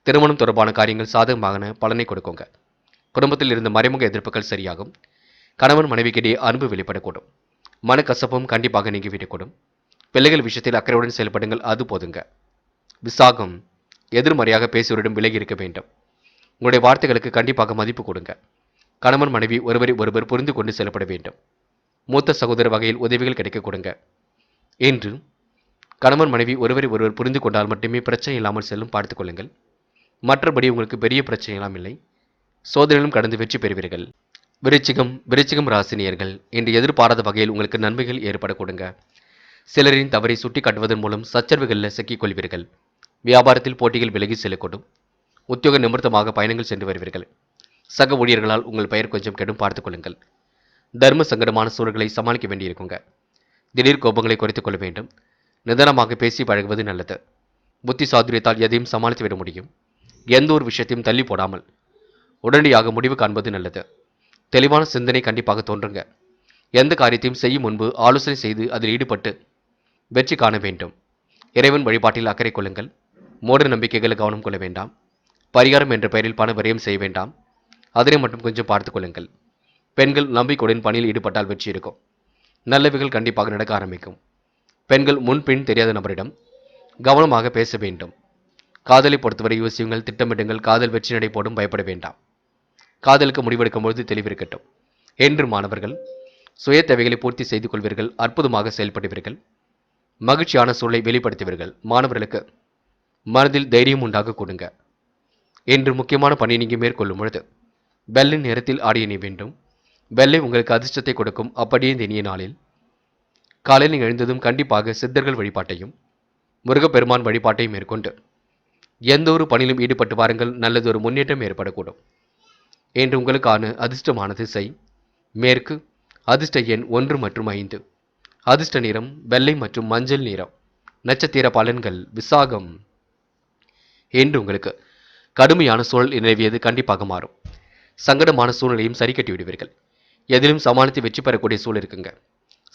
திருமணம் தொடர்பான காரியங்கள் சாதகமான பலனை கொடுக்குங்க. குடும்பத்தில் இருந்த மறைமுக எதிர்ப்புகள் சரியாகும். கணவன் மனைவிக்கிடையே அன்பு வெளிப்படக்கூடும். மனக்கசப்பும் கண்டிப்பாக நீங்கிவிடக்கூடும். பிள்ளைகள் விஷயத்தில் அக்கறையுடன் செயல்படுங்கள். அது போதுங்க. விசாகம். எதிர்மறையாக பேசுவரிடம் விலகி இருக்க வேண்டும். உங்களுடைய வார்த்தைகளுக்கு கண்டிப்பாக மதிப்பு கொடுங்க. கணவன் மனைவி ஒருவரை ஒருவர் புரிந்து கொண்டு செயல்பட வேண்டும். மூத்த சகோதர வகையில் உதவிகள் கிடைக்க கொடுங்க. இன்று கணவன் மனைவி ஒருவரை ஒருவர் புரிந்து கொண்டால் மட்டுமே பிரச்சனை இல்லாமல் செல்லும். பார்த்துக் கொள்ளுங்கள். மற்றபடி உங்களுக்கு பெரிய பிரச்சனை எல்லாம் இல்லை. சோதனையிலும் கடந்து வெற்றி பெறுவீர்கள். விருச்சிகம் ராசினியர்கள் இன்று எதிர்பாராத வகையில் உங்களுக்கு நன்மைகள் ஏற்பட கொடுங்க. சிலரின் தவறை சுட்டி காட்டுவதன் மூலம் சச்சரவுகளில் சிக்கிக் கொள்வீர்கள். வியாபாரத்தில் போட்டிகள் விலகி செல்லக்கூடும். உத்தியோக நிமித்தமாக பயணங்கள் சென்று வருவீர்கள். சக ஊழியர்களால் உங்கள் பெயர் கொஞ்சம் கெடும். பார்த்துக் கொள்ளுங்கள். தர்ம சங்கடமான சூழல்களை சமாளிக்க வேண்டியிருக்குங்க. திடீர் கோபங்களை குறைத்துக் கொள்ள வேண்டும். நிதானமாக பேசி பழகுவது நல்லது. புத்தி சாதுரியத்தால் எதையும் சமாளித்து விட முடியும். எந்த ஒரு விஷயத்தையும் தள்ளி போடாமல் உடனடியாக முடிவு காண்பது நல்லது. தெளிவான சிந்தனை கண்டிப்பாக தோன்றுங்க. எந்த காரியத்தையும் செய்யும் முன்பு ஆலோசனை செய்து அதில் ஈடுபட்டு வெற்றி காண வேண்டும். இறைவன் வழிபாட்டில் அக்கறை கொள்ளுங்கள். மூட நம்பிக்கைகளை கவனம் கொள்ள வேண்டாம். பரிகாரம் என்ற பெயரில் பண விரயம் செய்ய வேண்டாம். அதனை மட்டும் கொஞ்சம் பார்த்துக் கொள்ளுங்கள். பெண்கள் நம்பிக்கையுடன் பணியில் ஈடுபட்டால் வெற்றி இருக்கும். நல்லவைகள் கண்டிப்பாக நடக்க ஆரம்பிக்கும். பெண்கள் முன்பின் தெரியாத நபரிடம் கவனமாக பேச வேண்டும். காதலை பொறுத்தவரை யோசியுங்கள், திட்டமிடுங்கள். காதல் வெற்றி நடை போடும். பயப்பட வேண்டாம். காதலுக்கு முடிவெடுக்கும் பொழுது தெளிவிருக்கட்டும். என்று மாணவர்கள் சுய தேவைகளை பூர்த்தி செய்து கொள்வீர்கள். அற்புதமாக செயல்படுவீர்கள். மகிழ்ச்சியான சூழலை வெளிப்படுத்துவீர்கள். மாணவர்களுக்கு மனதில் தைரியம் உண்டாக கொடுங்க. என்று முக்கியமான பணி நீங்கள் மேற்கொள்ளும் பொழுது வெள்ளை நிறத்தில் ஆடை அணிய வேண்டும். வெள்ளை உங்களுக்கு அதிர்ஷ்டத்தை கொடுக்கும். அப்படியே இந்த இனிய நாளில் காலையில் நீங்கள் எழுந்ததும் கண்டிப்பாக சித்தர்கள் வழிபாட்டையும் முருகப்பெருமான் வழிபாட்டையும் மேற்கொண்டு எந்த ஒரு பணியிலும் ஈடுபட்டு வாருங்கள். நல்லதொரு முன்னேற்றம் ஏற்படக்கூடும். என்று உங்களுக்கான அதிர்ஷ்டமான திசை மேற்கு. அதிர்ஷ்ட எண் 1 மற்றும் 5. அதிர்ஷ்ட நிறம் வெள்ளை மற்றும் மஞ்சள் நிறம். நட்சத்திர பலன்கள் விசாகம். என்று உங்களுக்கு கடுமையான சூழல் நிலவியது கண்டிப்பாக மாறும். சங்கடமான சூழ்நிலையும் சரி கட்டி விடுவீர்கள். எதிலும் சமாளித்து வெற்றி பெறக்கூடிய சூழல் இருக்குங்க.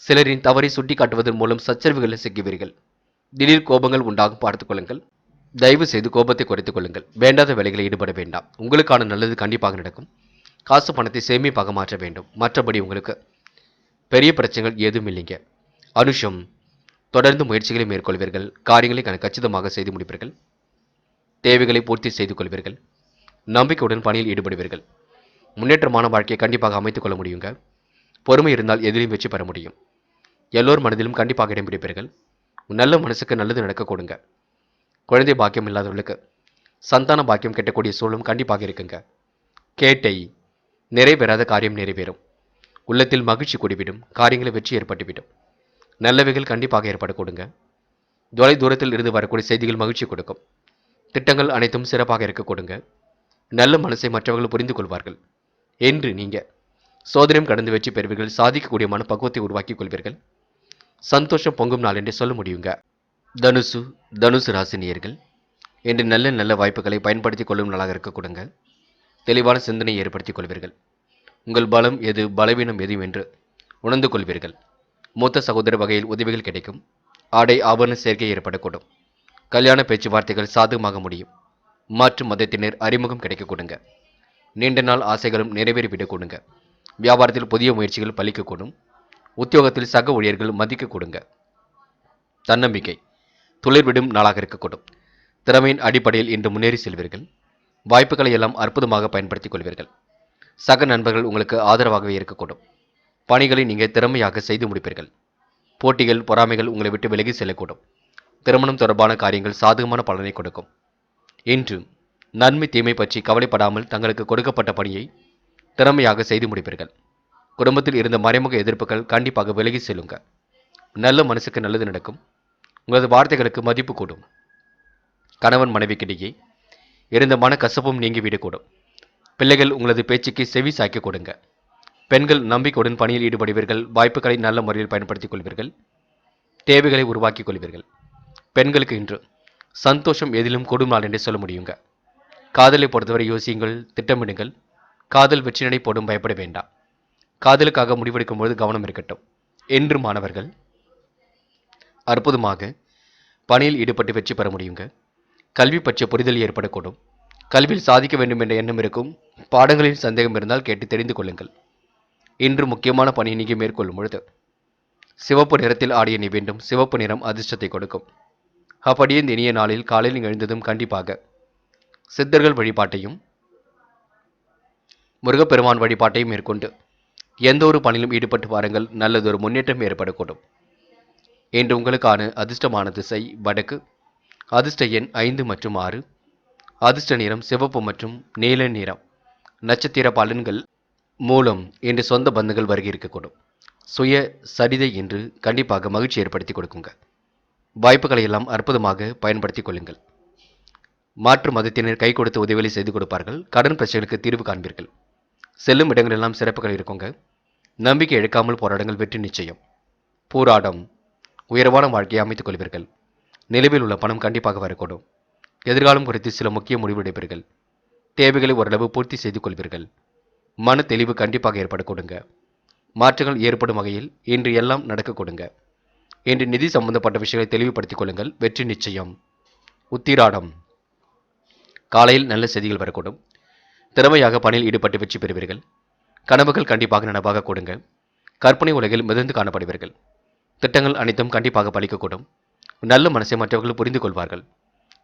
சிலரின் தவறை சுட்டி காட்டுவதன் மூலம் சச்சரவுகளில் சிக்குவீர்கள். திடீர் கோபங்கள் உண்டாகும். பார்த்துக் கொள்ளுங்கள். தயவு செய்து கோபத்தை குறைத்துக் கொள்ளுங்கள். வேண்டாத வேலைகளை ஈடுபட வேண்டாம். உங்களுக்கான நல்லது கண்டிப்பாக நடக்கும். காசு பணத்தை சேமிப்பாக மாற்ற வேண்டும். மற்றபடி உங்களுக்கு பெரிய பிரச்சனைகள் ஏதும் இல்லைங்க. அனுஷம். தொடர்ந்து முயற்சிகளை மேற்கொள்வீர்கள். காரியங்களை கச்சிதமாக செய்து முடிப்பீர்கள். தேவைகளை பூர்த்தி செய்து கொள்வீர்கள். நம்பிக்கையுடன் பணியில் ஈடுபடுவீர்கள். முன்னேற்றமான வாழ்க்கையை கண்டிப்பாக அமைத்துக் கொள்ள முடியுங்க. பொறுமை இருந்தால் எதிலையும் வெற்றி பெற முடியும். எல்லோர் மனதிலும் கண்டிப்பாக இடம் பிடிப்பீர்கள். நல்ல மனசுக்கு நல்லது நடக்க கொடுங்க. குழந்தை பாக்கியம் இல்லாதவர்களுக்கு சந்தான பாக்கியம் கெட்டக்கூடிய சூழலும் கண்டிப்பாக இருக்குங்க. கேட்டை நிறைவேறாத காரியம் நிறைவேறும். உள்ளத்தில் மகிழ்ச்சி கூடிவிடும். காரியங்களில் வெற்றி ஏற்பட்டுவிடும். நல்லவைகள் கண்டிப்பாக ஏற்பட கொடுங்க. தொலை தூரத்தில் இருந்து வரக்கூடிய செய்திகள் மகிழ்ச்சி கொடுக்கும். திட்டங்கள் அனைத்தும் சிறப்பாக இருக்க கொடுங்க. நல்ல மனசை மற்றவர்கள் புரிந்து கொள்வார்கள். என்று நீங்க சோதனையும் கடந்து வெற்றி பெறுவீர்கள். சாதிக்கக்கூடிய மனப்பக்குவத்தை உருவாக்கிக் கொள்வீர்கள். சந்தோஷம் பொங்கும் நாள் என்று சொல்ல முடியுங்க. தனுசு ராசினியர்கள் என்று நல்ல நல்ல வாய்ப்புகளை பயன்படுத்திக் கொள்ளும் நாளாக இருக்க கொடுங்க. தெளிவான சிந்தனை ஏற்படுத்திக் கொள்வீர்கள். உங்கள் பலம் எது, பலவீனம் எது என்று உணர்ந்து கொள்வீர்கள். மூத்த சகோதர வகையில் உதவிகள் கிடைக்கும். ஆடை ஆபரண சேர்க்கை ஏற்படக்கூடும். கல்யாண பேச்சுவார்த்தைகள் சாதகமாக முடியும். மாற்று மதத்தினர் அறிமுகம் கிடைக்க கொடுங்க. நீண்ட நாள் ஆசைகளும் நிறைவேறிவிடக் கொடுங்க. வியாபாரத்தில் புதிய முயற்சிகள் பலிக்கக்கூடும். உத்தியோகத்தில் சக ஊழியர்கள் மதிக்க கொடுங்க. தன்னம்பிக்கை துளிர்விடும் நாளாக இருக்கக்கூடும். திறமையின் அடிப்படையில் இன்று முன்னேறி செல்வீர்கள். வாய்ப்புகளை எல்லாம் அற்புதமாக பயன்படுத்திக் கொள்வீர்கள். சக நண்பர்கள் உங்களுக்கு ஆதரவாகவே இருக்கக்கூடும். பணிகளை நீங்கள் திறமையாக செய்து முடிப்பீர்கள். போட்டிகள் பொறாமைகள் உங்களை விட்டு விலகி செல்லக்கூடும். திருமணம் தொடர்பான காரியங்கள் சாதகமான பலனை கொடுக்கும். இன்று நன்மை தீமை பற்றி கவலைப்படாமல் தங்களுக்கு கொடுக்கப்பட்ட பணியை திறமையாக செய்து முடிப்பீர்கள். குடும்பத்தில் இருந்த மறைமுக எதிர்ப்புகள் கண்டிப்பாக விலகி செல்லுங்க. நல்ல மனசுக்கு நல்லது நடக்கும். உங்களது வார்த்தைகளுக்கு மதிப்பு கூடும். கணவன் மனைவிக்கிடையே இருந்த மன கசப்பும் நீங்கிவிடக்கூடும். பிள்ளைகள் உங்களது பேச்சுக்கு செவி சாய்க்க கொடுங்க. பெண்கள் நம்பிக்கையுடன் பணியில் ஈடுபடுவீர்கள். வாய்ப்புகளை நல்ல முறையில் பயன்படுத்திக் கொள்வீர்கள். தேவைகளை உருவாக்கிக் கொள்வீர்கள். பெண்களுக்கு இன்று சந்தோஷம் எதிலும் கூடும் நாள் என்றே சொல்ல முடியுங்க. காதலை பொறுத்தவரை யோசியுங்கள், திட்டமிடுங்கள். காதல் வெற்றி நடை போடும், பயப்பட வேண்டாம். காதலுக்காக முடிவெடுக்கும் பொழுது கவனம் இருக்கட்டும். என்று மாணவர்கள் அற்புதமாக பணியில் ஈடுபட்டு வெற்றி பெற முடியுங்க. கல்வி பற்றிய புரிதல் ஏற்படக்கூடும். கல்வியில் சாதிக்க வேண்டும் என்ற எண்ணம் இருக்கும். பாடங்களில் சந்தேகம் இருந்தால் கேட்டு தெரிந்து கொள்ளுங்கள். இன்று முக்கியமான பணியை நீங்கள் மேற்கொள்ளும் பொழுது சிவப்பு நிறத்தில் ஆடிய நீ வேண்டும். சிவப்பு நிறம் அதிர்ஷ்டத்தை கொடுக்கும். அப்படியே இந்த இனிய நாளில் காலையில் எழுந்ததும் கண்டிப்பாக சித்தர்கள் வழிபாட்டையும் முருகப்பெருமான் வழிபாட்டையும் மேற்கொண்டு எந்த ஒரு பணியிலும் ஈடுபட்டு வாருங்கள். நல்லதொரு முன்னேற்றம் ஏற்படக்கூடும். இன்று உங்களுக்கான அதிர்ஷ்டமான திசை வடக்கு. அதிர்ஷ்ட எண் 5 மற்றும் 6. அதிர்ஷ்ட நிறம் சிவப்பு மற்றும் நீல நிறம். நட்சத்திர பலன்கள் மூலம் இன்று சொந்த பந்துகள் வருகை இருக்கக்கூடும். சுய சரிதை என்று கண்டிப்பாக மகிழ்ச்சி ஏற்படுத்தி கொடுக்குங்க. வாய்ப்புகளை எல்லாம் அற்புதமாக பயன்படுத்திக் கொள்ளுங்கள். மாற்று மதத்தினர் கை கொடுத்து உதவிகளை செய்து கொடுப்பார்கள். கடன் பிரச்சனைகளுக்கு தீர்வு காண்பீர்கள். செல்லும் இடங்களெல்லாம் சிறப்புகள் இருக்குங்க. நம்பிக்கை இழக்காமல் போராடுங்கள், வெற்றி நிச்சயம். போராடம் உயர்வான வாழ்க்கையை அமைத்துக் கொள்வீர்கள். நிலவில் உள்ள பணம் கண்டிப்பாக வரக்கூடும். எதிர்காலம் குறித்து சில முக்கிய முடிவு எடுப்பீர்கள். தேவைகளை ஓரளவு பூர்த்தி செய்து கொள்வீர்கள். மன தெளிவு கண்டிப்பாக ஏற்பட கொடுங்க. மாற்றங்கள் ஏற்படும் வகையில் இன்று எல்லாம் நடக்க கொடுங்க. இன்று நிதி சம்பந்தப்பட்ட விஷயங்களை தெளிவுபடுத்திக் கொள்ளுங்கள், வெற்றி நிச்சயம். உத்திராடம் காலையில் நல்ல செய்திகள் வரக்கூடும். திறமையாக பணியில் ஈடுபட்டு வெற்றி பெறுவீர்கள். கனவுகள் கண்டிப்பாக நனவாக கொடுங்க. கற்பனை உலகில் மிதந்து காணப்படுவீர்கள். திட்டங்கள் அனைத்தும் கண்டிப்பாக பலிக்கக்கூடும். நல்ல மனசை மற்றவர்கள் புரிந்து கொள்வார்கள்.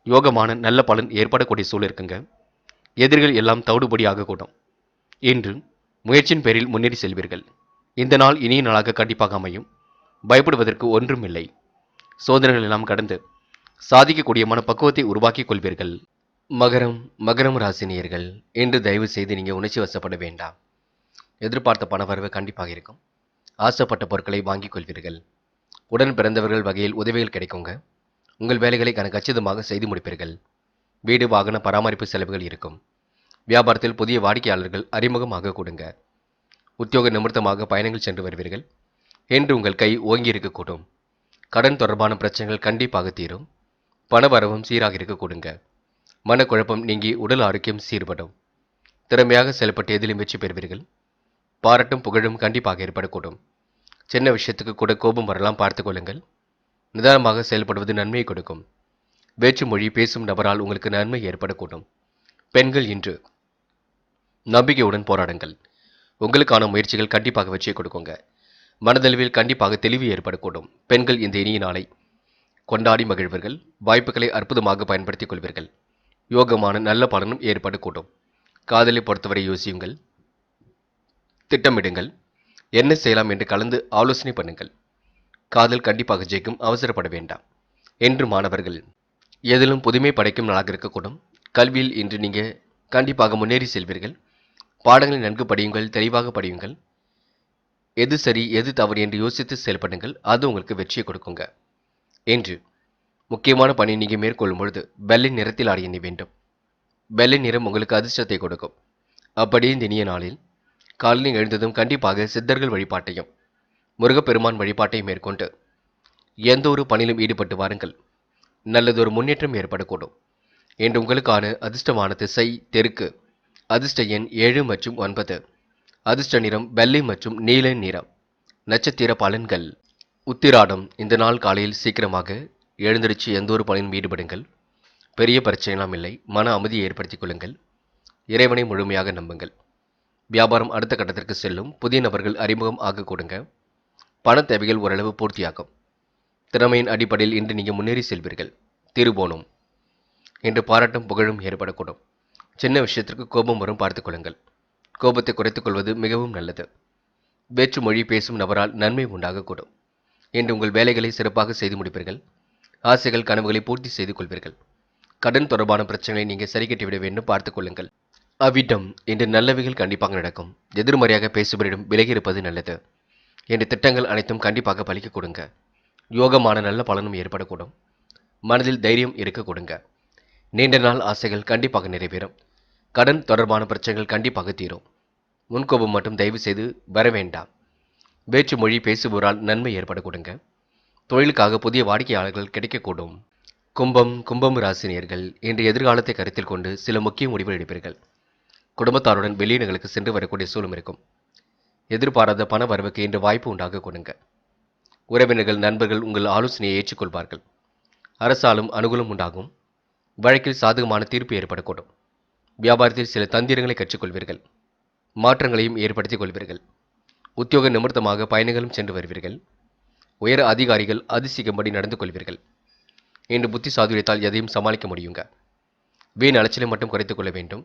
யோகமான நல்ல பலன் ஏற்படக்கூடிய சூழல் இருக்குங்க. எதிரிகள் எல்லாம் தவிடுபடி ஆகக்கூடும். இன்று முயற்சியின் பேரில் முன்னேறி செல்வீர்கள். இந்த நாள் இனிய நாளாக கண்டிப்பாக அமையும். பயப்படுவதற்கு ஒன்றும் இல்லை. சோதனைகள் எல்லாம் கடந்து சாதிக்கக்கூடிய மனப்பக்குவத்தை உருவாக்கிக் கொள்வீர்கள். மகரம் ராசினியர்கள் இன்று தயவு செய்து நீங்கள் உணர்ச்சி வசப்பட வேண்டாம். எதிர்பார்த்த பணவரவு கண்டிப்பாக இருக்கும். ஆசைப்பட்ட பொருட்களை வாங்கிக் கொள்வீர்கள். உடன் பிறந்தவர்கள் வகையில் உதவிகள் கிடைக்குங்க. உங்கள் வேலைகளை கச்சிதமாக செய்து முடிப்பீர்கள். வீடு வாகன பராமரிப்பு செலவுகள் இருக்கும். வியாபாரத்தில் புதிய வாடிக்கையாளர்கள் அறிமுகமாக கொடுங்க. உத்தியோக நிமித்தமாக பயணங்கள் சென்று வருவீர்கள். என்று உங்கள் கை ஓங்கி இருக்கக்கூடும். கடன் தொடர்பான பிரச்சனைகள் கண்டிப்பாக தீரும். பணவரவும் சீராக இருக்க கொடுங்க. மனக்குழப்பம் நீங்கி உடல் ஆரோக்கியம் சீர்படும். திறமையாக செயல்பட்டு எதிலும் வெற்றி பெறுவீர்கள். பாராட்டும் புகழும் கண்டிப்பாக ஏற்படக்கூடும். சின்ன விஷயத்துக்கு கூட கோபம் வரலாம், பார்த்து கொள்ளுங்கள். நிதானமாக செயல்படுவது நன்மையை கொடுக்கும். வேற்று மொழி பேசும் நபரால் உங்களுக்கு நன்மை ஏற்படக்கூடும். பெண்கள் இன்று நம்பிக்கையுடன் போராடுங்கள். உங்களுக்கான முயற்சிகள் கண்டிப்பாக வெற்றியை கொடுக்குங்க. மனதளவில் கண்டிப்பாக தெளிவு ஏற்படக்கூடும். பெண்கள் இந்த இனிய நாளை கொண்டாடி மகிழ்வர்கள். வாய்ப்புகளை அற்புதமாக பயன்படுத்திக் கொள்வீர்கள். யோகமான நல்ல பலனும் ஏற்பட கூடும். காதலை பொறுத்தவரை யோசியுங்கள், திட்டமிடுங்கள், என்ன செய்யலாம் என்று கலந்து ஆலோசனை பண்ணுங்கள். காதல் கண்டிப்பாக ஜெயிக்கும், அவசரப்பட வேண்டாம். என்று மாணவர்கள் எதிலும் புதுமை படைக்கும் நாளாக இருக்கக்கூடும். கல்வியில் இன்று நீங்க கண்டிப்பாக முன்னேறி செல்வீர்கள். பாடங்களை நன்கு படியுங்கள், தெளிவாக படியுங்கள். எது சரி எது தவறு என்று யோசித்து செயல்படுங்கள். அது உங்களுக்கு வெற்றியை கொடுக்குங்க. என்று முக்கியமான பணி நீங்க மேற்கொள்ளும் பொழுது வெள்ளை நிறத்தில் ஆடை அணிய வேண்டும். வெள்ளை நிறம் உங்களுக்கு அதிர்ஷ்டத்தை கொடுக்கும். அப்படியே இந்த இனிய நாளில் காலையில் எழுந்ததும் கண்டிப்பாக சித்தர்கள் வழிபாட்டையும் முருகப்பெருமான் வழிபாட்டையும் மேற்கொண்டு எந்த ஒரு பணியிலும் ஈடுபட்டு வாருங்கள். நல்லதொரு முன்னேற்றம் ஏற்படக்கூடும். என்று உங்களுக்கான அதிர்ஷ்டமான திசை தெற்கு. அதிர்ஷ்ட எண் 7 மற்றும் 9. அதிர்ஷ்ட நிறம் வெள்ளை மற்றும் நீல நிறம். நட்சத்திர பலன்கள். உத்திராடம். இந்த நாள் காலையில் சீக்கிரமாக எழுந்திருச்சு எந்த ஒரு பணியிலும் ஈடுபடுங்கள். பெரிய பிரச்சனைலாம் இல்லை. மன அமைதியை ஏற்படுத்திக் கொள்ளுங்கள். இறைவனை முழுமையாக நம்புங்கள். வியாபாரம் அடுத்த கட்டத்திற்கு செல்லும். புதிய நபர்கள் அறிமுகம் ஆக கொடுங்க. பண தேவைகள் ஓரளவு பூர்த்தியாகும். திறமையின் அடிப்படையில் இன்று நீங்கள் முன்னேறி செல்வீர்கள். திருவோணம். இன்று பாராட்டும் புகழும் ஏற்படக்கூடும். சின்ன விஷயத்திற்கு கோபம் வரும், பார்த்துக் கொள்ளுங்கள். கோபத்தை குறைத்துக் கொள்வது மிகவும் நல்லது. வேற்று மொழி பேசும் நபரால் நன்மை உண்டாகக்கூடும். இன்று உங்கள் வேலைகளை சிறப்பாக செய்து முடிப்பீர்கள். ஆசைகள் கனவுகளை பூர்த்தி செய்து கொள்வீர்கள். கடன் தொடர்பான பிரச்சனைகளை நீங்கள் சரி கட்டிவிட வேண்டும், பார்த்துக் கொள்ளுங்கள். அவ்விடம். இன்று நல்லவைகள் கண்டிப்பாக நடக்கும். எதிர்மறையாக பேசுபவரிடம் விலகி இருப்பது நல்லது. இன்று திட்டங்கள் அனைத்தும் கண்டிப்பாக பலிக்க கொடுங்க. யோகமான நல்ல பலனும் ஏற்படக்கூடும். மனதில் தைரியம் இருக்க கொடுங்க. நீண்ட நாள் ஆசைகள் கண்டிப்பாக நிறைவேறும். கடன் தொடர்பான பிரச்சனைகள் கண்டிப்பாக தீரும். முன்கோபம் மட்டும் தயவு செய்து வர வேண்டாம். வேற்று மொழி பேசுபவரால் நன்மை ஏற்பட கொடுங்க. தொழிலுக்காக புதிய வாடிக்கையாளர்கள் கிடைக்கக்கூடும். கும்பம் ராசினியர்கள் இன்று எதிர்காலத்தை கருத்தில் கொண்டு சில முக்கிய முடிவுகள் எடுப்பீர்கள். குடும்பத்தாருடன் வெளியிடங்களுக்கு சென்று வரக்கூடிய சூழலும் இருக்கும். எதிர்பாராத பண வரவுக்கு இன்று வாய்ப்பு உண்டாக கொடுங்க. உறவினர்கள் நண்பர்கள் உங்கள் ஆலோசனையை ஏற்றுக்கொள்வார்கள். அரசாலும் அனுகூலம் உண்டாகும். வழக்கில் சாதகமான தீர்ப்பு ஏற்படக்கூடும். வியாபாரத்தில் சில தந்திரங்களை கற்றுக்கொள்வீர்கள். மாற்றங்களையும் ஏற்படுத்திக் கொள்வீர்கள். உத்தியோக நிமித்தமாக பயணங்களும் சென்று வருவீர்கள். உயர் அதிகாரிகள் அதிசயிக்கும்படி நடந்து கொள்வீர்கள். இன்று புத்தி சாதுரியத்தால் எதையும் சமாளிக்க முடியுங்க. வீண் அலைச்சலை மட்டும் குறைத்துக் கொள்ள வேண்டும்.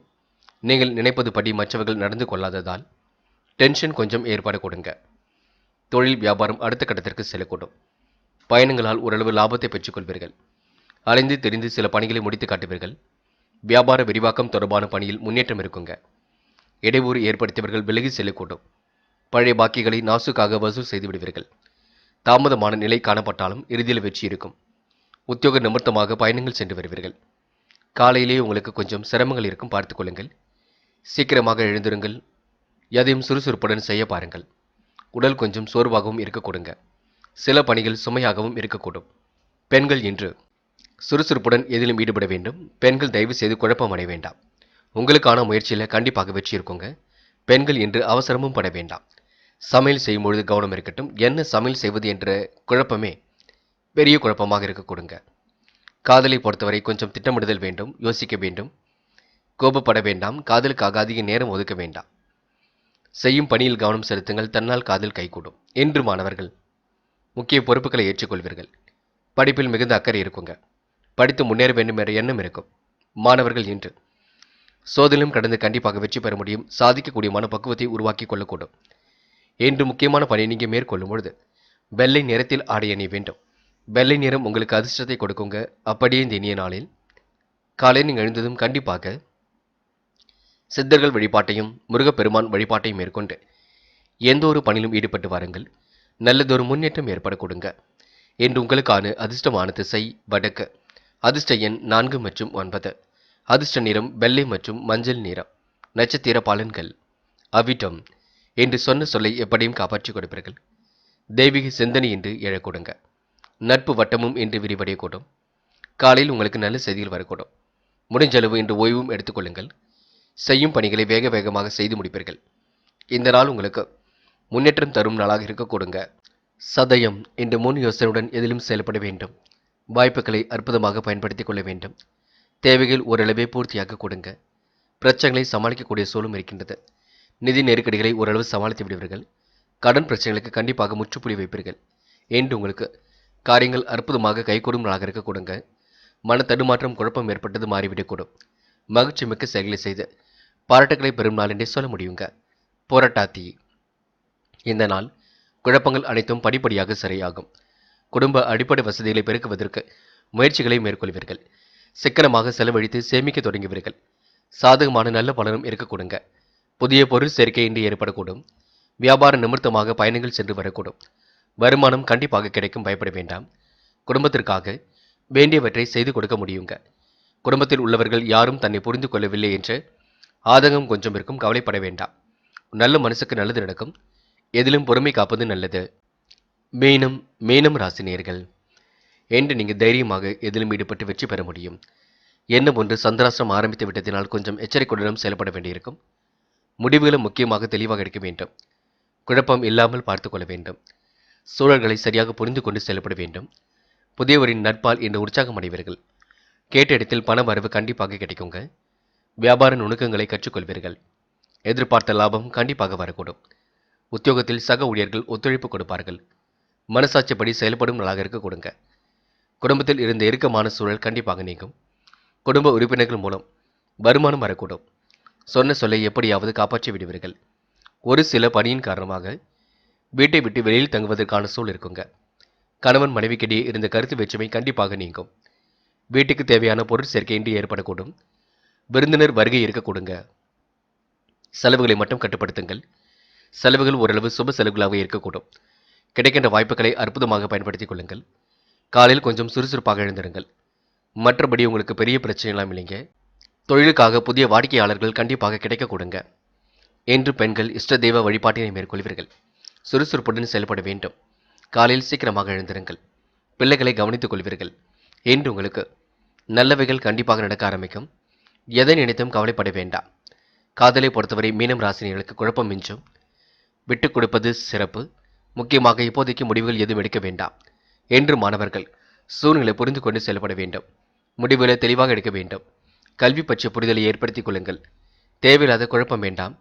நீங்கள் நினைப்பது படி மற்றவர்கள் நடந்து கொள்ளாததால் டென்ஷன் கொஞ்சம் ஏற்பட கொடுங்க. தொழில் வியாபாரம் அடுத்த கட்டத்திற்கு செல்லக்கூடும். பயணங்களால் ஓரளவு லாபத்தை பெற்றுக்கொள்வீர்கள். அலைந்து தெரிந்து சில பணிகளை முடித்து காட்டுவீர்கள். வியாபார விரிவாக்கம் தொடர்பான பணியில் முன்னேற்றம் இருக்குங்க. இடையூறு ஏற்படுத்தியவர்கள் விலகி செல்லக்கூடும். பழைய பாக்கிகளை நாசுக்காக வசூல் செய்து விடுவீர்கள். தாமதமான நிலை காணப்பட்டாலும் இறுதியில் வெற்றி இருக்கும். உத்தியோக நிமித்தமாக பயணங்கள் சென்று வருவீர்கள். காலையிலேயே உங்களுக்கு கொஞ்சம் சிரமங்கள் இருக்கும், பார்த்துக் கொள்ளுங்கள். சீக்கிரமாக எழுந்திருங்கள். எதையும் சுறுசுறுப்புடன் செய்ய பாருங்கள். உடல் கொஞ்சம் சோர்வாகவும் இருக்க கொடுங்க. சில பணிகள் சுமையாகவும் இருக்கக்கூடும். பெண்கள் இன்று சுறுசுறுப்புடன் எதிலும் ஈடுபட வேண்டும். பெண்கள் தயவு செய்து குழப்பம் அடைய வேண்டாம். உங்களுக்கான முயற்சியில் கண்டிப்பாக வெற்றி இருக்குங்க. பெண்கள் இன்று அவசரமும் பட வேண்டாம். சமையல் செய்யும் பொழுது கவனம் இருக்கட்டும். என்ன சமையல் செய்வது என்ற குழப்பமே பெரிய குழப்பமாக இருக்க கொடுங்க. காதலை பொறுத்தவரை கொஞ்சம் திட்டமிடுதல் வேண்டும், யோசிக்க வேண்டும். கோபப்பட வேண்டாம். காதலுக்காக அதிக நேரம் ஒதுக்க வேண்டாம். செய்யும் பணியில் கவனம் செலுத்துங்கள். தன்னால் காதல் கைகூடும். என்று மாணவர்கள் முக்கிய பொறுப்புகளை ஏற்றுக்கொள்வீர்கள். படிப்பில் மிகுந்த அக்கறை இருக்குங்க. படித்து முன்னேற வேண்டும் என்ற எண்ணம் இருக்கும். மாணவர்கள் இன்று சோதனையும் கடந்து கண்டிப்பாக வெற்றி பெற முடியும். சாதிக்கக்கூடிய மனப்பக்குவத்தை உருவாக்கி கொள்ளக்கூடும். என்று முக்கியமான பணியை நீங்கள் மேற்கொள்ளும் பொழுது வெள்ளை நிறத்தில் ஆடை அணிய வேண்டும். வெள்ளை நிறம் உங்களுக்கு அதிர்ஷ்டத்தை கொடுக்குங்க. அப்படியே இந்த இனிய நாளில் காலை நீங்கள் எழுந்ததும் கண்டிப்பாக சித்தர்கள் வழிபாட்டையும் முருகப்பெருமான் வழிபாட்டையும் மேற்கொண்டு எந்த ஒரு பணியிலும் ஈடுபட்டு வாருங்கள். நல்லதொரு முன்னேற்றம் ஏற்பட கொடுங்க. என்று உங்களுக்கான அதிர்ஷ்டமான திசை வடக்கு. அதிர்ஷ்ட எண் 4 மற்றும் 9. அதிர்ஷ்ட நிறம் வெள்ளை மற்றும் மஞ்சள் நிறம். நட்சத்திர பலன்கள். அவிட்டம். என்று சொன்ன சொல்லை எப்படியும் காப்பாற்றிக் கொடுப்பீர்கள். தெய்வீக சிந்தனை என்று எழக்கூடுங்க. நட்பு வட்டமும் இன்று விரிவடையக்கூடும். காலையில் உங்களுக்கு நல்ல செய்திகள் வரக்கூடும். முடிஞ்சளவு இன்று ஓய்வும் எடுத்துக்கொள்ளுங்கள். செய்யும் பணிகளை வேக வேகமாக செய்து முடிப்பீர்கள். இந்த நாள் உங்களுக்கு முன்னேற்றம் தரும் நாளாக இருக்க கொடுங்க. சதயம். இன்று முன் யோசனையுடன் எதிலும் செயல்பட வேண்டும். வாய்ப்புகளை அற்புதமாக பயன்படுத்திக் கொள்ள வேண்டும். தேவைகள் ஓரளவே பூர்த்தியாக கொடுங்க. பிரச்சனைகளை சமாளிக்கக்கூடிய சூழலும் இருக்கின்றது. நிதி நெருக்கடிகளை ஓரளவு சமாளித்து விடுவீர்கள். கடன் பிரச்சனைகளுக்கு கண்டிப்பாக முற்றுப்புள்ளி வைப்பீர்கள். என்று உங்களுக்கு காரியங்கள் அற்புதமாக கைகூடும் நாளாக இருக்க கொடுங்க. மன தடுமாற்றம் குழப்பம் ஏற்பட்டது மாறிவிடக்கூடும். மகிழ்ச்சி மிக்க செயல்களை செய்து பாராட்டுகளை பெறும் நாள் என்றே சொல்ல முடியுங்க. போராட்டாத்தி இந்த நாள் குழப்பங்கள் அனைத்தும் படிப்படியாக சரியாகும். குடும்ப அடிப்படை வசதிகளை பெருக்குவதற்கு முயற்சிகளை மேற்கொள்வீர்கள். சிக்கனமாக செலவழித்து சேமிக்க தொடங்குவீர்கள். சாதகமான நல்ல பலனும் இருக்க கொடுங்க. புதிய பொருள் சேர்க்கை இன்று ஏற்படக்கூடும். வியாபார நிமித்தமாக பயணங்கள் சென்று வரக்கூடும். வருமானம் கண்டிப்பாக கிடைக்கும், பயப்பட வேண்டாம். குடும்பத்திற்காக வேண்டியவற்றை செய்து கொடுக்க முடியுங்க. குடும்பத்தில் உள்ளவர்கள் யாரும் தன்னை புரிந்து கொள்ளவில்லை என்ற ஆதங்கம் கொஞ்சம் இருக்கும், கவலைப்பட வேண்டாம். நல்ல மனசுக்கு நல்லது நடக்கும். எதிலும் பொறுமை காப்பது நல்லது. மீனம் ராசினியர்கள் என்று நீங்கள் தைரியமாக எதிலும் ஈடுபட்டு வெற்றி பெற முடியும். எண்ணம் ஒன்று சந்திராஷ்டிரம் ஆரம்பித்து விட்டதினால் கொஞ்சம் எச்சரிக்கையுடன் செயல்பட வேண்டியிருக்கும். முடிவுகளும் முக்கியமாக தெளிவாக எடுக்க வேண்டும். குழப்பம் இல்லாமல் பார்த்துக் கொள்ள வேண்டும். சூழல்களை சரியாக புரிந்து கொண்டு செயல்பட வேண்டும். புதியவரின் நட்பால் இன்று உற்சாகம் அடைவீர்கள். கேட்ட இடத்தில் பண வரவு கண்டிப்பாக கிடைக்குங்க. வியாபார நுணுக்கங்களை கற்றுக்கொள்வீர்கள். எதிர்பார்த்த லாபம் கண்டிப்பாக வரக்கூடும். உத்தியோகத்தில் சக ஊழியர்கள் ஒத்துழைப்பு கொடுப்பார்கள். மனசாட்சிப்படி செயல்படும் நாளாக இருக்க கொடுங்க. குடும்பத்தில் இருந்த இறுக்கமான சூழல் கண்டிப்பாக நீங்கும். குடும்ப உறுப்பினர்கள் மூலம் வருமானம் வரக்கூடும். சொன்ன சொல்லை எப்படியாவது காப்பாற்றி விடுவீர்கள். ஒரு சில பணியின் காரணமாக வீட்டை விட்டு வெளியில் தங்குவதற்கான சூழல் இருக்குங்க. கணவன் மனைவிக்கிடையே இருந்த கருத்து வேற்றுமை கண்டிப்பாக நீங்கும். வீட்டுக்கு தேவையான பொருள் சேர்க்கை இன்றி ஏற்படக்கூடும். விருந்தினர் வருகை இருக்க கொடுங்க. செலவுகளை மட்டும் கட்டுப்படுத்துங்கள். செலவுகள் ஓரளவு சுப செலவுகளாக இருக்கக்கூடும். கிடைக்கின்ற வாய்ப்புகளை அற்புதமாக பயன்படுத்திக் கொள்ளுங்கள். காலையில் கொஞ்சம் சுறுசுறுப்பாக எழுந்திருங்கள். மற்றபடி உங்களுக்கு பெரிய பிரச்சனைலாம் இல்லைங்க. தொழிலுக்காக புதிய வாடிக்கையாளர்கள் கண்டிப்பாக கிடைக்க கொடுங்க. என்று பெண்கள் இஷ்ட தெய்வ வழிபாட்டினை மேற்கொள்வீர்கள். சுறுசுறுப்புடன் செயல்பட வேண்டும். காலையில் சீக்கிரமாக எழுந்திருங்கள். பிள்ளைகளை கவனித்துக் கொள்வீர்கள். என்று உங்களுக்கு நல்லவைகள் கண்டிப்பாக நடக்க ஆரம்பிக்கும். எதை நினைத்தும் கவலைப்பட வேண்டாம். காதலை பொறுத்தவரை மீனம் ராசினியர்களுக்கு குழப்பம் மிஞ்சும். விட்டுக் கொடுப்பது சிறப்பு. முக்கியமாக இப்போதைக்கு முடிவுகள் எதுவும் எடுக்க வேண்டாம். என்று மாணவர்கள் சூழ்நிலை புரிந்து கொண்டு செயல்பட வேண்டும். முடிவுகளை தெளிவாக எடுக்க வேண்டும். கல்வி பற்றிய புரிதலை ஏற்படுத்திக் கொள்ளுங்கள். தேவையில்லாத குழப்பம் வேண்டாம்.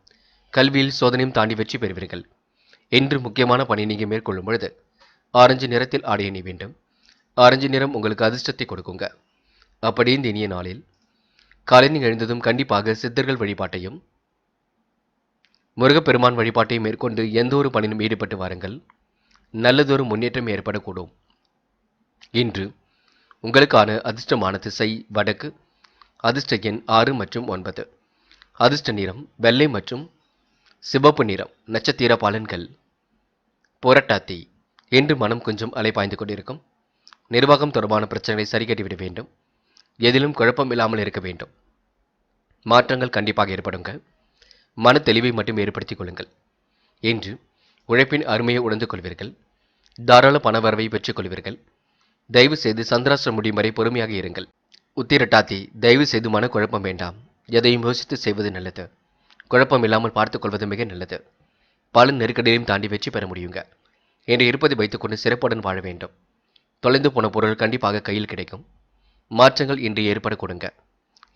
கல்வியில் சோதனையும் தாண்டி வெற்றி பெறுவீர்கள். என்று முக்கியமான பணி நீங்கள் மேற்கொள்ளும் பொழுது ஆரஞ்சு நிறத்தில் ஆடை அணி வேண்டும். ஆரஞ்சு நிறம் உங்களுக்கு அதிர்ஷ்டத்தை கொடுக்குங்க. அப்படி இந்த இனிய நாளில் காலையில் எழுந்ததும் கண்டிப்பாக சித்தர்கள் வழிபாட்டையும் முருகப்பெருமான் வழிபாட்டையும் மேற்கொண்டு எந்த ஒரு பணியிலும் ஈடுபட்டு வாருங்கள். நல்லதொரு முன்னேற்றம் ஏற்படக்கூடும். இன்று உங்களுக்கான அதிர்ஷ்டமான திசை வடக்கு. அதிர்ஷ்ட எண் 6 மற்றும் 9. அதிர்ஷ்ட நிறம் வெள்ளை மற்றும் சிவப்பு நிறம். நட்சத்திர பலன்கள். போராட்டாத்தி என்று மனம் கொஞ்சம் அலைபாய்ந்து கொண்டிருக்கும். நிர்வாகம் தொடர்பான பிரச்சனைகளை சரி கட்டிவிட வேண்டும். எதிலும் குழப்பம் இல்லாமல் இருக்க வேண்டும். மாற்றங்கள் கண்டிப்பாக ஏற்படுங்க. மன தெளிவை மட்டும் ஏற்படுத்திக் கொள்ளுங்கள். இன்று உழைப்பின் அருமையை உணர்ந்து கொள்வீர்கள். தாராள பணவரவை பெற்றுக் கொள்வீர்கள். தயவு செய்து சந்திராஷ்டிரம் முடியும் வரை பொறுமையாக இருங்கள். உத்திரட்டாத்தி தயவு செய்து மன குழப்பம் வேண்டாம். எதையும் யோசித்து செய்வது நல்லது. குழப்பம் இல்லாமல் பார்த்துக் கொள்வது மிக நல்லது. பல நெருக்கடியையும் தாண்டி வெற்றி பெற முடியுங்க. என்று இருப்பதை வைத்துக்கொண்டு சிறப்புடன் வாழ வேண்டும். தொலைந்து போன பொருள் கண்டிப்பாக கையில் கிடைக்கும். மாற்றங்கள் இன்று ஏற்பட கொடுங்க.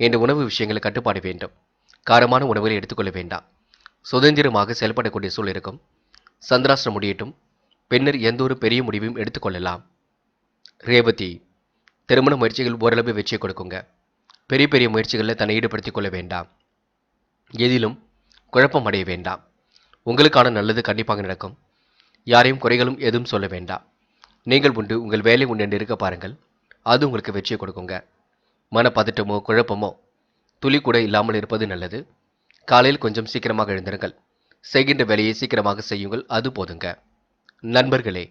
என்ற உணவு விஷயங்களை கட்டுப்பாடு வேண்டும். காரமான உணவுகளை எடுத்துக்கொள்ள வேண்டாம். சுதந்திரமாக செயல்படக்கூடிய சூழல் இருக்கும். சந்திராஷ்டிரம் முடியட்டும். பின்னர் எந்த ஒரு பெரிய முடிவையும் எடுத்துக்கொள்ளலாம். ரேவதி திருமண முயற்சிகள் ஓரளவு வெற்றியை கொடுக்குங்க. பெரிய பெரிய முயற்சிகளில் தன்னை ஈடுபடுத்திக் கொள்ள வேண்டாம். எதிலும் குழப்பம் அடைய வேண்டாம். உங்களுக்கான நல்லது கண்டிப்பாக நடக்கும். யாரையும் குறைகளும் எதுவும் சொல்ல வேண்டாம். நீங்கள் உண்டு, உங்கள் வேலை உண்டு என்று இருக்க பாருங்கள். அது உங்களுக்கு வெற்றியை கொடுக்குங்க. மனப்பதட்டமோ குழப்பமோ துளி கூட இல்லாமல் இருப்பது நல்லது. காலையில் கொஞ்சம் சீக்கிரமாக எழுந்திருங்கள். செய்கின்ற வேலையை சீக்கிரமாக செய்யுங்கள், அது போதுங்க. நண்பர்களே,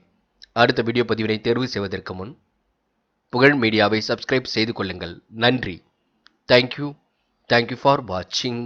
அடுத்த வீடியோ பதிவினை தேர்வு செய்வதற்கு முன் புகழ் மீடியாவை சப்ஸ்கிரைப் செய்து கொள்ளுங்கள். நன்றி. தேங்க்யூ ஃபார் வாட்சிங்.